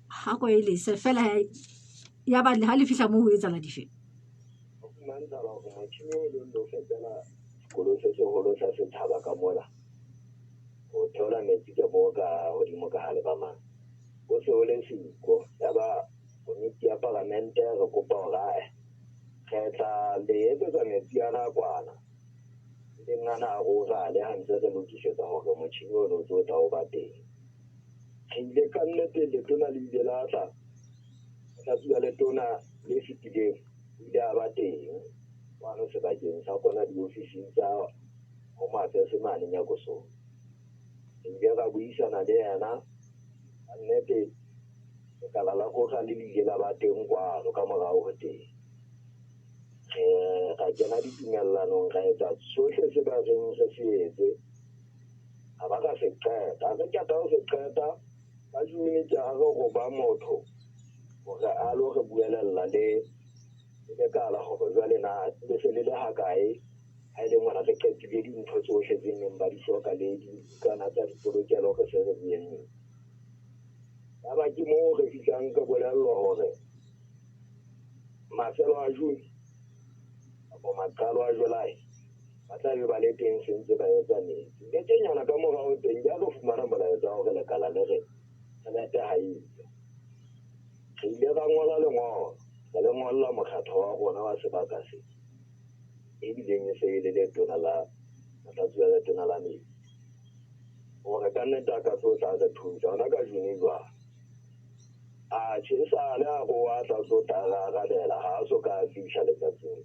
[SPEAKER 2] ha ko ile se fela ya ba le ha le fihla mo ho etsa la dife
[SPEAKER 12] o fumantsa hore motjhini o le ndo fetela sekolo se seholo sa setjhaba ka mola ho thola metsi ka mo ka hodimo ka hale ba mang o se o le siko ya ba komiti ya parlamente re kopa hore kgetha le etsetsa metsi a nakwana le ngana go ga le hantse re lokisetsa hore motjhini o no tlo tla o ba teng re ile ka nnete le tona le ile la tla tsatsi le tona le fitileng ile a ba teng wano sebakeng sa kona diofising tsa ho mafese mane Nyakoso ile ra buisana le yena nnete lekala la go ga le ile la ba teng kwano ka morao ho teng ga kena ditumellanong ra etsa sohle se ba reng re se etse ha ba ka se qeta re qeta ho se qeta ba minute ha re go ba motho hore a lo re buelella le kala hore jwale na le se le ha kae ha ile ngwana re qetile dintho tsohle tse neng ba di hloka le dikana tsa dipolokelo re se re bueng ya ba ke mo re fihlang ka bolello hore mafelo a June apo maqalo a July ba tla be ba le teng sentse ba etsa metsi le tenyana ka mora ho teng ya go fumana molaetsa hore lekala le re tjhelete ha e re ile ra ngola lengolo le ngolla mokgatlo wa rona wa sebaka se e bileng e se ile le tona la tlatsuwa le tona la metsi hore ka nnete a ka so tla re thusa hona ka June jwang a tshisa le a go a tla so tala ga lela ha so ka fihla letsatsing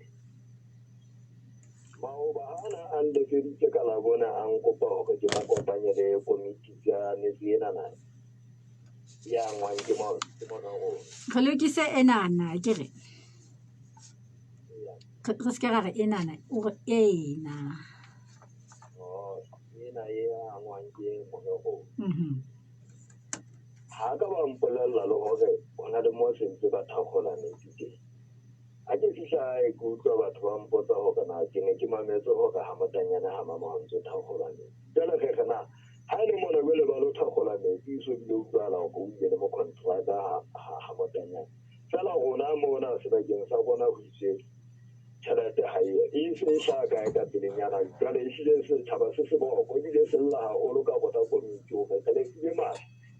[SPEAKER 12] maoba hana a ndefeditse ka la bona a nkopa hore ke ba kopanye le komiti ya metsi ena na ya ngwang ke mo go
[SPEAKER 2] re lokise enana ke re re ska ra re enana o re ena
[SPEAKER 12] ena ya ngwang ke mo go ha ka ba mpolella le hore bona le mo sentse ba thakgola metsi teng a ke fihla e go utlwa batho ba mpotsa hore na ke ne ke mametse hore ha motanyana ha mama ho ntse thakgola metsi jale ge gana ha ile mona bele ba lo thakgola metsi so di utlwala go ile le mo contractor ha motanyana fela rona mona sebakeng sa bona ho itse tjhelete ha e se sha ka ka pelenyana jale e hlile se thaba se bo go ile se lla haholo ka bota komiti o ka le ile ma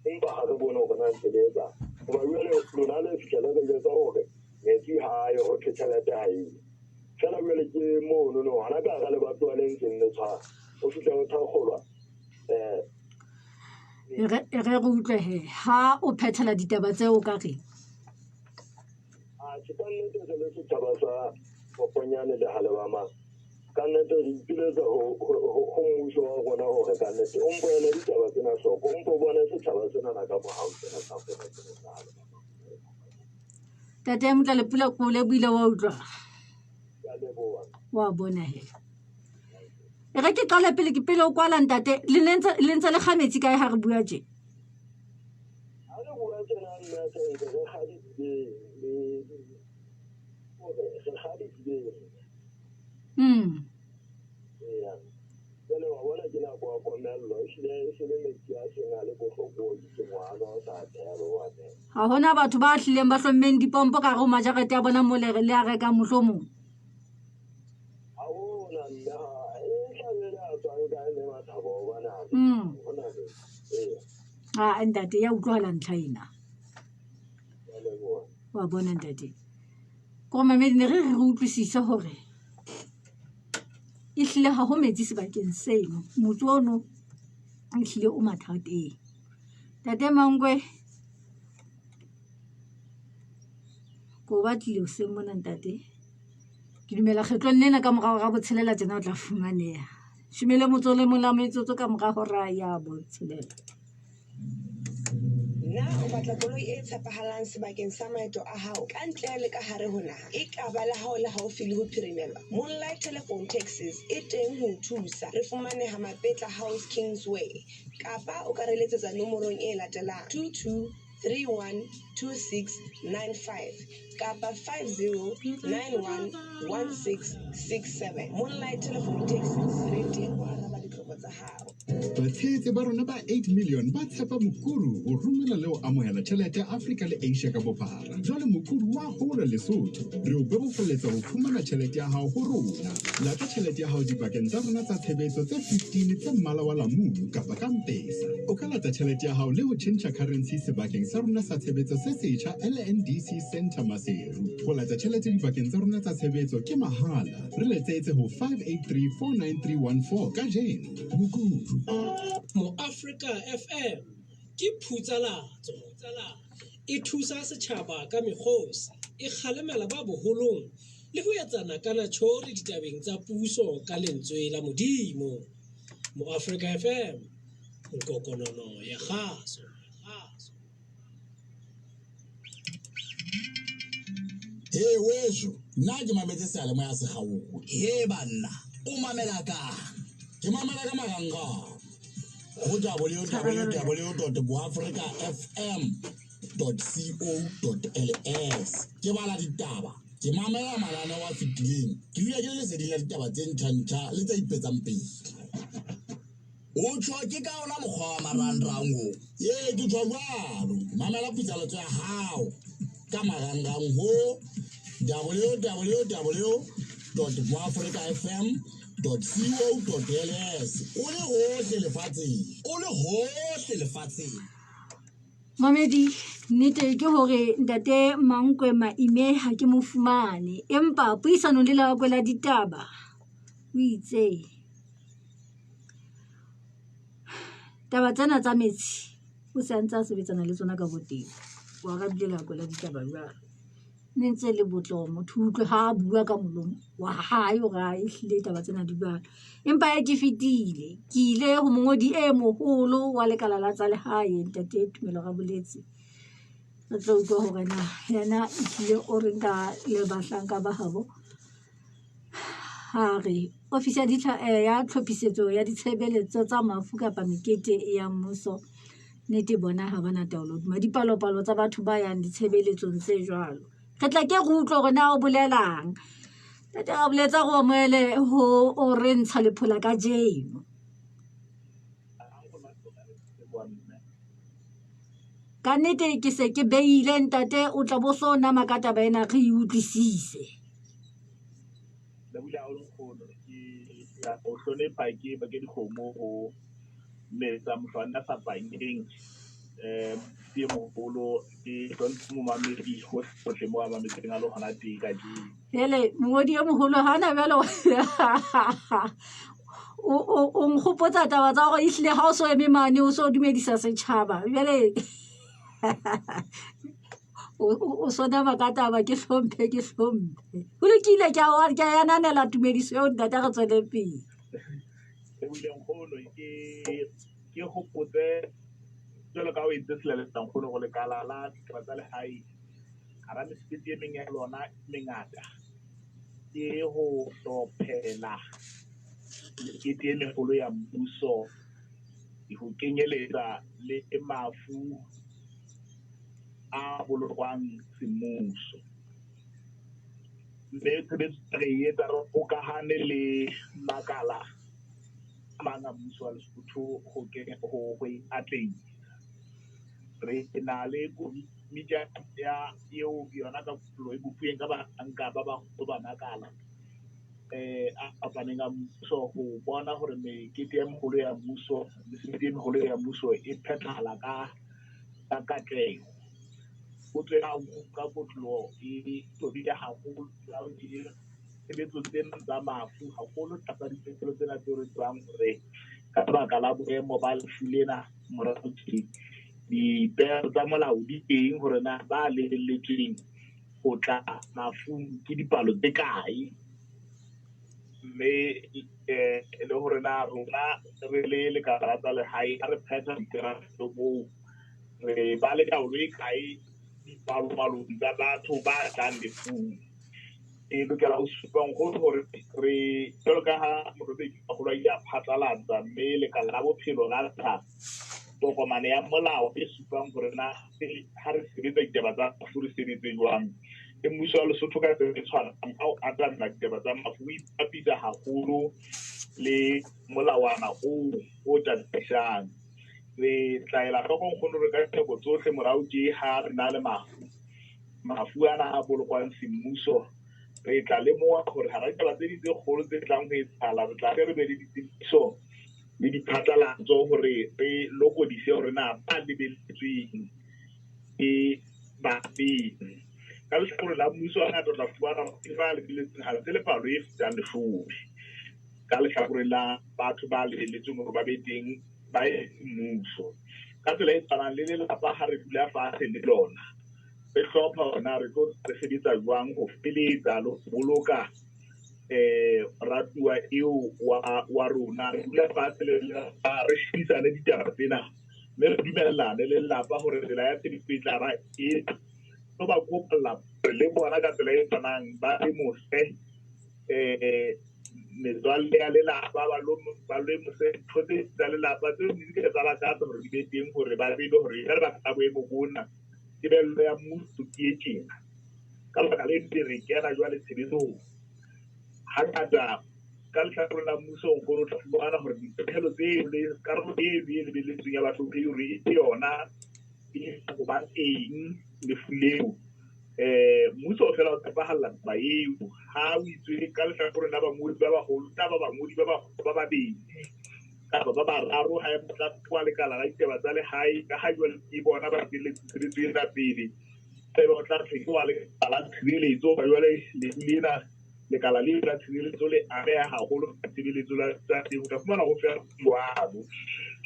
[SPEAKER 12] empa ha re bona hore na ntseletsa ho ba jwale lona le fihlela re etsa hore metsi ha yo ho tjhelete ha e fela jwale ke mo no hana ka ga le batho ba le ntseng le tshwa o fihla o thakgolwa
[SPEAKER 2] re utlwe he ha o phethela ditaba tseo ka reng
[SPEAKER 12] a tshwanetse re le setjhaba sa poponyane le hale ba ma ka nnete re ipiletsa ho mmuso wa rona hore ka nnete o mpoele ditaba tsena hloko o mpo bona setjhaba sena na ka mohau tsena sa rona tsena sa hale ba ma
[SPEAKER 2] tate motla le pula ko le buile wa utlwa
[SPEAKER 12] ya leboha
[SPEAKER 2] wa bona he e re ke qala pele ke pele o kwala ntate le ntse le kgametsi kae ha re bua je
[SPEAKER 12] ha re bua tsena nna se re khadi le re khadi le jwale wa bona ke nako ya komello ehlile metsi a seng a le bohlokodi ke ngwana o sa thero wa ne
[SPEAKER 2] ha hona batho ba hlileng ba hlommeng dipompo ka go majarete ya bona molere le a reka mohlomong
[SPEAKER 12] ha ona nna e tlamela a tswang ka le mathabo bona hona le
[SPEAKER 2] ntate ya utlwahala ntlha ena wa bona ntate ko mamedi ne re utlwisisa hore e hlile ha ho metsi sebakeng seno motho ono e hlile o mathateng tate Mangwe ko batlile o seng mona ntate ke dumela kgetlo nnena ka morao ga botshelela tsena o tla fumaneha shumele motso le molametso ka morao ho ra ya botshelela
[SPEAKER 8] na o batla koloi e tshepahalang sebakeng sa maeto a hao ka ntle le ka hare ho naha e ka ba la hao le haufi le ho phirimelwa Moonlight Telephone Taxis e teng ho thusa re fumaneha Mapetla House Kingsway kapa o ka re letsetsa nomorong e latelang 22312695 kapa 50911667 Moonlight Telephone Taxis re teng ho araba ditlhoko tsa hao
[SPEAKER 13] batshehetsi ba rona ba 8 million ba tshepa Mukuru ho romela le ho amohela tjhelete ya Afrika le Asia ka bophara jwale Mukuru wa hola Lesotho re o bebofoletsa ho fumana tjhelete ya hao ho rona lata tjhelete ya hao dibakeng tsa rona tsa tshebetso tse 15 tse mmala wa lamunu kapa ka mpesa o ka lata tjhelete ya hao le ho tjhentjha currency sebakeng sa rona sa tshebetso se setjha LNDC Center Maseru ho lata tjhelete dibakeng tsa rona tsa tshebetso ke mahala re letsetse ho 58349314 ka jeno Mukuru
[SPEAKER 14] Mo Africa FM ke phutsalatso e thusa setjhaba ka mekgosi e kgalemela ba boholong le ho etsana kana tjhori ditabeng tsa puso ka lentswe la modimo Mo Africa FM kokonono ya kgaso
[SPEAKER 3] wejo nna ke mametse sealemo ya segauwe banna o mamela ka ke mamela ka marangrang go www.boafricafm.co.ls ke bala ditaba ke mamela mananeo a fetileng ke dula ke le leseding la ditaba tse ntšha le tsa ipetsang pele o tšhwa ke ka ona mokgwa wa marangrang o ke tšhwa jalo mamela putsaletso ya hao ka marangrang ho www.boafricafm.co.ls o le hohle lefatsheng
[SPEAKER 2] Mamedi nnete ke hore ntate Mankwe Maime ha ke mo fumane empa puisano le la kwela ditaba o itse taba tsena tsa metsi o se ntse a sebetsana le tsona ka boteng wa ga bile la kwela ditaba jwalo ntse le botlo motho utlwe ha a bua ka molomo wa hae o ga e hlile taba tsena di bana empa e ke fetile ke ile ho mongodi e moholo wa lekala la tsa lehae ntate Tumelo ga boletsi re tlo utlwa hore na yena e tlile o re nka le bahlanka ba habo ha re ofisi ya tlhophisetso ya ditshebeletso tsa mafu kapa mekete ya mmuso nete bona ha bana taolo dipalopalo tsa batho ba yang ditshebeletsong tse jwalo re tla ke re utlwa hore na o bolelang tata a boletsa go moele ho o re ntsha lephola ka jeno ka nnete ke se ke beile ntate o tla bo sona makata ba ena re utlwisise
[SPEAKER 11] o hlonepha ke ba ke dikgomo o metsa mofana sa bankeng ke moholo ke mo mamedi ho tle mo ba metseng a lo hana teng ka di
[SPEAKER 2] hele mongodi ya moholo hana bjalo o nkgopotsa taba tsa gore ehlile ha o so eme mane o so dumedisa setjhaba bjale o sona makataba ke hlomphe go lokile ke a yananela tumediso eo ntate re tswele pele
[SPEAKER 11] e bile nkgono ke hopotse jalo ka o itse seleletsang kgono go lekala la ditaba tsa lehae hara mesebetsi e meng ya lona mengata ke ho hlophela mekete e megolo ya mmuso ho kenyeletsa le mafu a bolokwang semmuso mme tshebetso re etsa re hokahane le makala mang a mmuso wa Lesotho go atleng re na le komiti ya eo yona ka pulo e bopueng ka banka ba ba makala a fapaneng a mmuso go bona gore mekete ya megolo ya mmuso mesebetsi e megolo ya mmuso e phethahala ka katlego go tswela ka kotlo e tobile gagolo tshebetso tsena tsa mafu gagolo tlasa diphetolo tsena tse re tswang gore ka baka la boemo ba lefu lena morago dipehelo tsa molao di teng gore na ba lebelletsweng go tla mafung ke dipalo tse kae mme le gore na rona re le lekala tsa lehae a re phetha diterato moo re ba le taolo e kae dipalo tsa batho ba tlang lefung e lokela go supang gore re jalo ka ha morobedi magolo a phatlalatsa mme lekala la bophelo la tlhapa tokomane ya molao e supang gore na ha re sebetsa ditaba tsa mafu re sebetse jwang e mmuso wa Lesotho ka se tshwana ao a tla ditaba tsa mafu o ipapisa haholo le molawana o tataisang re tlaela ka nkgono re ka theko tsohle morao ke ha re na le mafu ana a bolokwang semmuso re tla lemoga gore ga re taba tse di tse kgolo tse tlang go etsala re tla re be le ditsebiso le diphatlalatso gore re lokodise gore na ba lebeletsweng ke bafeng ka letlhakore la mmuso a ngata tla fumana ba lebeletsweng ga tse le palo e fetang lesome ka letlhakore la batho ba lebeletsweng gore ba be teng ba mmuso ka tsela e tshwanang le lelapa ga re dula fatshe le lona re tlhopha ona re tlo re sebetsa jwang go feletsa le go boloka ratua eo wa rona re dula fatshe le re shebisane ditaba tsena mme re dumellane le lelapa gore tsela ya tshebetso e tla ba e tlo ba kopela le bona ka tsela e tshwanang ba le mose metswalle ya lelapa ba le mose ntho tse tsa lelapa tseo di ke tsa batata gore di be teng gore ba tsebe gore ka lebaka la boemo bona tebello ya mmuso ke e tjena ka lebaka le ntse re kena jwale tshebetsong hangata ka letlhakore la mmuso nkgono tla fumana gore dipehelo tseo le karolo eo e lebelletsweng ya batlhophi hore e yona e go ba teng lefu leo mmuso o fela o tshepahala taba eo ha o itswe ka letlhakore la bangodi ba bagolo taba bangodi ba babedi kapa ba bararo ha e tla kwa lekala la ditaba tsa lehae ka ha jwale ke bona ba tshebetso ena pele e ba tla tlhekiwa lekala la tshireletso ba jwale lena lekala le la tshireletso le ameha haholo ka tshireletso la tsa teng o tla fumana go fela jwalo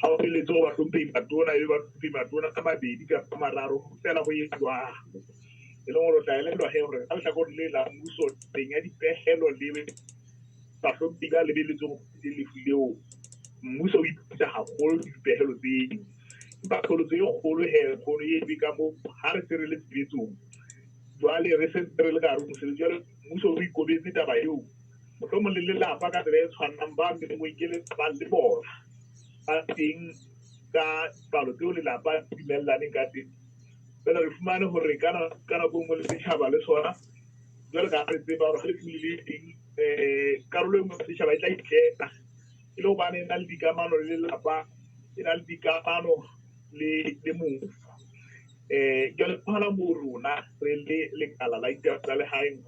[SPEAKER 11] ha o feletso ba hlomphe matona e ba hlomphe matona ka mabedi ka mararo fela go e jwalo e le gore o tla elelwa he gore ka letlhakore le la mmuso teng ya dipehelo le bahlomphi ka lebeletse go lefu leo mmuso o ipitsa haholo dipehelo tseo bakgolo tse kgolo he kgolo e be ka mo ha re se re le tshebetsong jwale re se re le ka re mosebetsi jwale mmuso o ikobetse taba eo mohlomong le lelapa ka tsela e tshwanang ba mo ikele ba le bona ba teng ka palo tseo lelapa dumellaneng ka teng fela re fumane gore ka nako nngwe le setšhaba le sona jwale ka re tseba gore ga le fumile le teng karolo e nngwe setšhaba e tla itlhela e le gobane e na le dikamano le lelapa e na le dikamano le mofu jwale kgona mo rona re le lekala la ditaba tsa lehaeng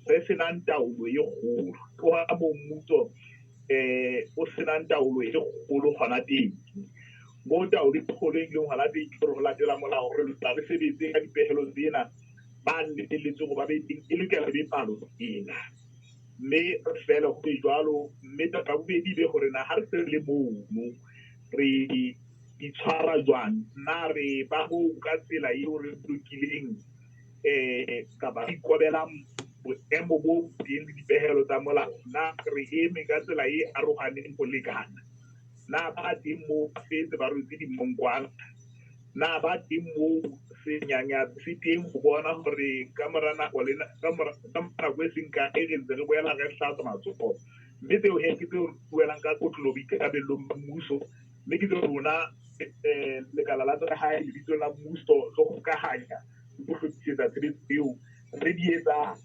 [SPEAKER 11] re senang taolo e kgolo ke gona mo mmuso o senang taolo e kgolo gona teng mo taolo e kgolo e leng gona teng ke gore go latela molao gore re sebetse ka dipehelo tsena ba lebeletse go ba be teng e lokela be palo ena mme re fela go be jwalo mme taba bobedi be gore na ga re se le mono re itshwara jwang na re ba go ka tsela eo re lokileng kapa ikobelang boemo bo teng le dipehelo tsa molao na re eme ka tsela e aroganeng go lekana na ba teng mo fetse ba rotse dimonkwana na ba teng mo senyanya se teng go bona gore ka mora nako e seng ka e re ntse re boela re tlhatsa matsogo mme tseo he ke tseo buelang ka kotlolo boikarabellong ba mmuso mme ke tseo rona lekala la tsa hae lebitso la mmuso le go kahanya go hlophisetsa tshebetso eo re di etsang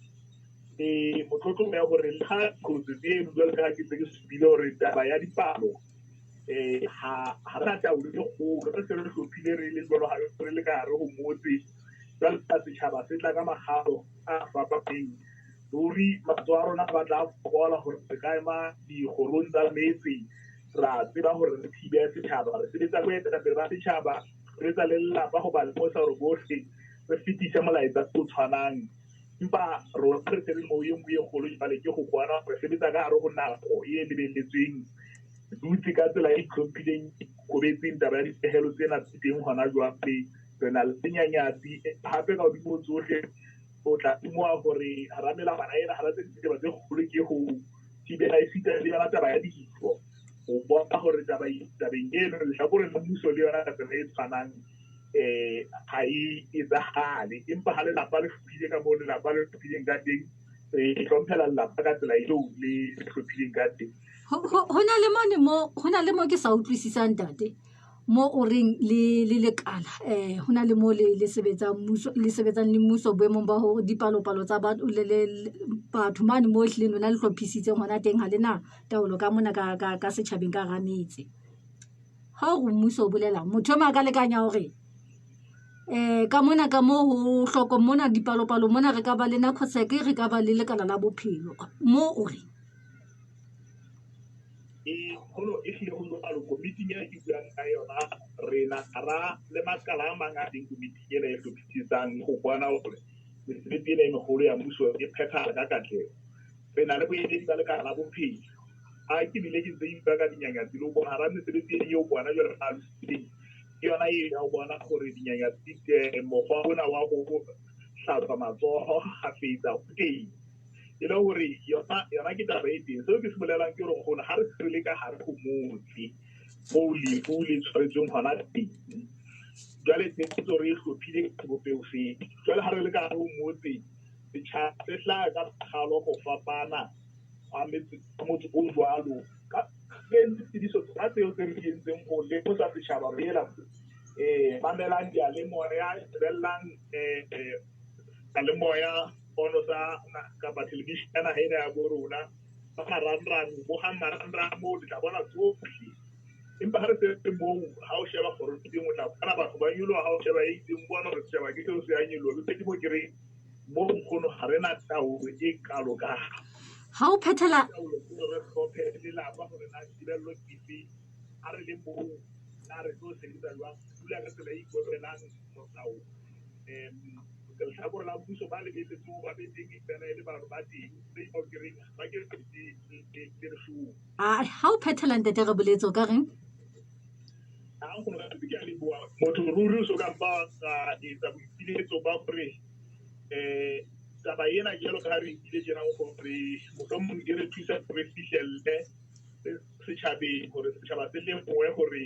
[SPEAKER 11] motlotlo ya gore le ga kgotse tse jwale ka ke tse ke supile gore taba ya dipalo ha ra taolo e kgolo re se re hlophile re le jwalo ga re le ka gare go motse jwale ka setšhaba se tla ka magalo a fapapeng ruri matso a rona ba tla fokola gore re ka ema dikgorong tsa metse ra tseba gore re thibe setšhaba re sebetsa go etela ba setšhaba re etsa le lelapa go ba lemosa gore botlhe re fetisa molaetsa o tshwanang empa rona re se re mo ye nngwe e kgolo jale ke go bona re sebetsa ka gare go nako e lebeletsweng dutse ka tsela e itlhophileng kobetseng taba ya dipegelo tsena tse teng gona jwape re na le senyanyatsi gape ka godimo tsotlhe o tla timoa gore ramela bana ena ga ratse ditaba tse kgolo ke go thibela e fita le yona taba ya diso o bona gore tabeng eno letlhakoreng la mmuso le yona ka tsela e tshwanang ga e etsagale empa ga lelapa le tlhophile ka mo lelapa le tlhophileng ka teng re tlhomphela lelapa ka tsela eo le tlhophileng ka teng
[SPEAKER 2] go na le mo ke sa utlwisisang tate mo o reng le lekala go na le mo le sebetsang le mmuso boemong ba gore dipalopalo tsa batho mane mo etlileng lona le tlhophisitseng gona teng ga lena taolo ka mona ka setšhabeng ka rametse ga go mmuso o bolelang motho o ma ka lekanya gore ka mona ka mo go tlhoko mona dipalopalo mona re ka ba le nakoseke re ka ba le lekala la bophelo mo o re
[SPEAKER 11] kgolo e tlile go jalo komiting ya ke buang ka yona rena ra le makala a mangateng komiting ena e tlhophisitsang go bona gore mesebetsi ena e megolo ya mmuso e phethagala ka katlego re na le boeletsi ba lekala la bophelo a ke bile ke ntse ipa ka dinyanyatsi le go bona ra mesebetsi e o bona jale ga losileng ke yona e ya go bona gore dinyanyatsi mokgwa ona wa go hlatswa matsogo ga fetsa o teng e le gore yona ke taba e teng seo ke se bolelang ke gore gone ga re se re le ka gare go motse mo lefu le tshwaretsweng gona teng jwale tshebetso re e hlophile sebopego seo jwale ga re le ka gare go motse setšhaba se tla ka kgalo go fapana a motse o jwalo ka tsediso tsona tseo tse re di entseng go lemosa setšhaba re ela mamelang diyalemoya lebelelang diyalemoya ono sa kapa television ena ena ya bo rona ba marangrang bo ga marangrang mo di tla bona tsotlhe empa ga re se mo ga o sheba gore ke dingwe tla kana batho ba nyolo ga o sheba e itseng bona re sheba ke seo se a nyolo ke mo kere mo nkgono ga re na taolo e kalo ka
[SPEAKER 2] ga o phethela
[SPEAKER 11] re tlhophe lelapa gore na dibello dife a re le mo na re tlo sebetsa jwang dula ka tsela e ikorelang motao letlhakore la mmuso ba lebeletseng ba beteng tsena e le batho ba teng tse o kereng ba ke le reshuo
[SPEAKER 2] ga o phethela ntate re boletse o ka reng
[SPEAKER 11] motho ruri o so ka ba etsa boipiletso ba gore taba ena jalo ka re ile jenang gore mohlomong e re thusa gore fihlelle setšhabeng gore setšhaba se le ngwe gore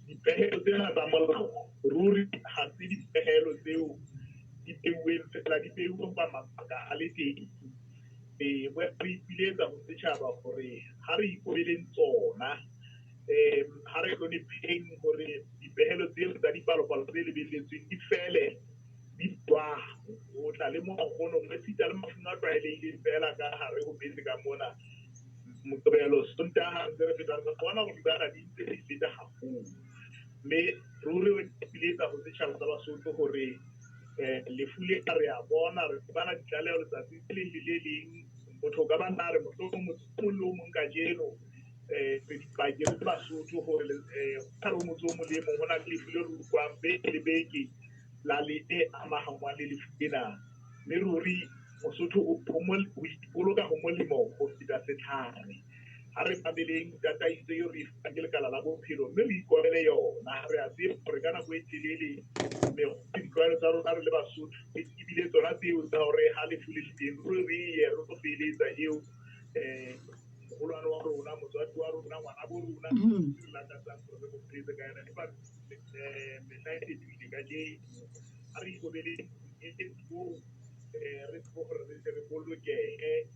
[SPEAKER 11] dipegelo tsena tsa molao ruri ga se dipegelo tseo di peuweng fela di peuwe ba mabaka a le teng re ipiletsa go setšhaba gore ga re ikobeleng tsona ga re tlhonepheng gore dipegelo tseo tsa dipalopalo tse lebeletsweng di fele di tswa o tla le mogono re sita le mafuno a tlwaelegileng fela ka gare go metse ka mona moqebelo sontaga ntse re fetang re bona gore dibana di ntse di feta gagolo mme ruri re ipiletsa go setšhaba sa basotho gore lefu le re a bona re bana ditlaleo letsatsi le le leng motho ka bana re motho mo le o mong ka jeno re dipake re basotho gore ka re motho o molemo go na le lefu le re utlwang beke le beke la le e amagangwang le lefu lena mme ruri mosotho o ipoloka go molemo go feta setlhare ga re babeleng tataiso eo re ifang ke lekala la bophelo mme re ikobele yona re a tseba gore ka nako e telele ditlwaelo tsa rona re le basotho ebile tsona tseo tsa gore ga lefu le teng re ye re tlo feeletsa eo mogolwane wa rona motswadi wa rona ngwana bo rona re lakatsang gore re mo feletse ka yona empa metla e fetoile ka je ga re ikobeleng re tlo gore re tle re bolokege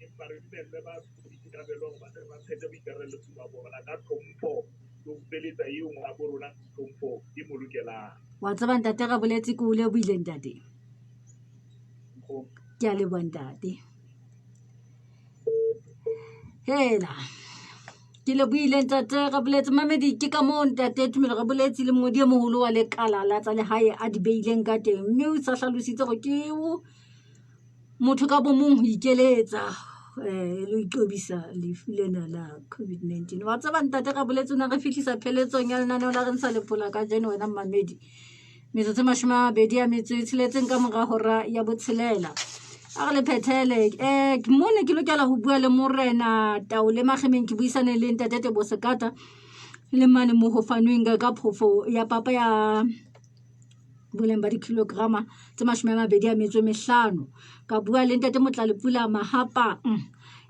[SPEAKER 11] empa re lebelele ba boikarabelong ba phete boikarabelo ba bona ka tlhompho le go feletsa eo ngwana bo rona tlhompho e mo lokelang
[SPEAKER 2] wa tseba ntate ga boletse ke o le buile ntate ke a leboa ntate hela ke le buile ntate ga boletse mamedi ke ka mo ntate tumelo ga boletse le mongodi e moholo wa lekala la tsa lehae a di beileng ka teng mme o sa hlalositse go ke motho ka bomong ho ikeletsa le iqobisa lefu lena la COVID-19 wa tsaba ntate ga boletse ona re fihlisa pheletsong ya lenaneo la re ntsha lepola ka jeno wena mamedi metsotso 26 ka mora hora ya botshelela a re le phethele mone ke lokela ho bua le morena Taole Magemeng ke buisane le ntate Bosekata le mane mo ho fanweng ka phofo ya papa ya boleng ba dikilograma tse 25 ka bua le ntate Motlalepula Mahapa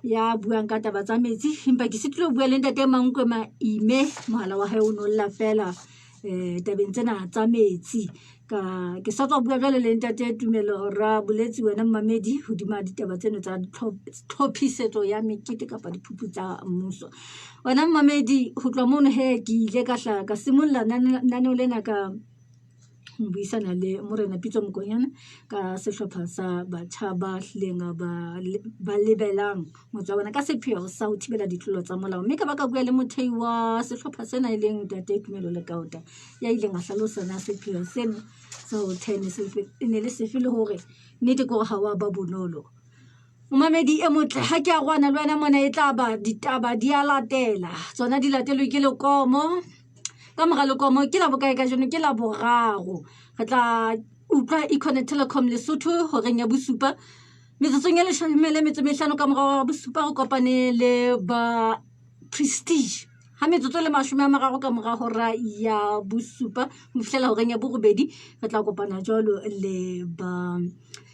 [SPEAKER 2] ya buang ka taba tsa metsi empa ke sitlo bua le ntate Mankwe Maime mohala wa hae o nolla fela tabeng tsena tsa metsi ka ke sa tswa bua jwale le ntate Tumelo ra boletsi wena mamedi hodima ditaba tseno tsa tlhophisetso ya mekete kapa diphuphu tsa mmuso wena mamedi ho tloa mono he ke ile ka hla ka simolla naneo lena ka buisana le morena Pitso Mokonyana ka sehlopha sa batjha ba hlileng ba lebelang motsa bona ka sepheo sa ho thibela ditlolo tsa molao mme ka baka bua le mothei wa sehlopha sena e leng Tate Tumelo Lekauta ya ileng a hlalosana sepheo seno sa ho thene ne le sefe le hore nnete ke hore ha wa ba bonolo Momamedi e motle ha ke a rwana le wena mona e tla ba ditaba di a latela tsona di latelwe ke lekomo ka mora lekomo ke la bokae ka jeno ke la boraro re tla utlwa Econnect Telecom Lesotho ho reng ya bosupa metsotsong ya 15 ka mora bosupa re kopane le ba Prestige ha metsotso le 30 ka mora hora ya bosupa ho fihlela ho reng ya borobedi re tla kopana jwalo le ba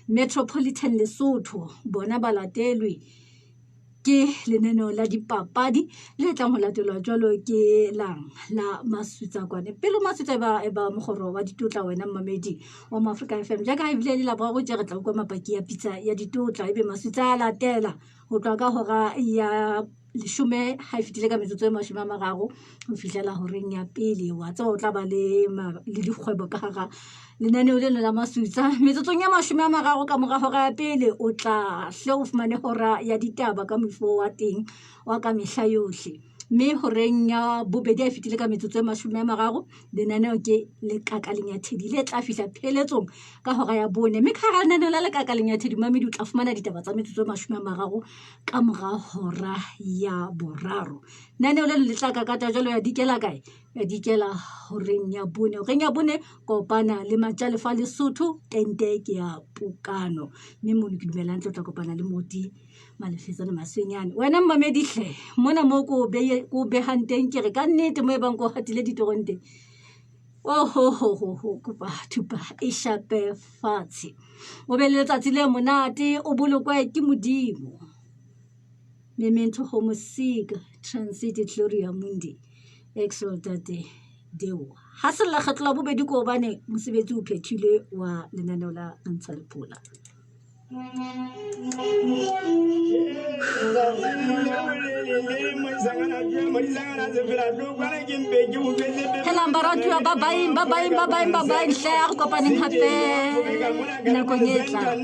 [SPEAKER 2] Metropolitan Lesotho bona ba latelwe ke lenaneo la dipapadi le tlang ho latelwa jwalo ke lang la Masutsa kwane pele Masutsa e ba mogoro wa ditotla wena mamedi wa Africa FM jaaka e bile le la boraro re tla kwa mapaki ya pizza ya ditotla ebe Masutsa a latela ho tloa ka hora ya 10 ha e fitile ka metsotso e 30 ho fihlela horeng ya pele wa tsa o tla ba le dikgwebo ka hara lenaneo lena la Masutsa metsotsong ya 30 ka mora hora ya pele o tla hle o fumane hora ya ditaba ka mofo wa teng wa ka mehla yohle mme horeng ya bobedi a fitile ka metsotso e 30 lenaneo ke lekakaleng ya Thedi le tla fihla pheletsong ka hora ya 4 mme ka hara lenaneo la lekakaleng ya Thedi mamedi o tla fumana ditaba tsa metsotso e 30 ka mora hora ya boraro lenaneo le tla ka kata jalo ya dikela kae ya dikela horeng ya 4 horeng ya 4 kopana le Majalefa Lesotho tente ke ya Pukano mme mo ke dumelang tlo tla kopana le Moti Malefetsane Maswenyane wena mamedi hle mona mo ko be hanteng ke re ka nnete mo e bang go hatile ditoronte ho kupa thupa e shape fatshe o be le letsatsi le monate o bolokwe ke modimo memento homosiga transit gloria mundi exaltate deo ha se la kgetlo bobedi ko bane mosebetsi o phethile wa lenaneo la ntsha lepola Helang baratuwa ba bye hle a re kopaneng hape nakong e tlang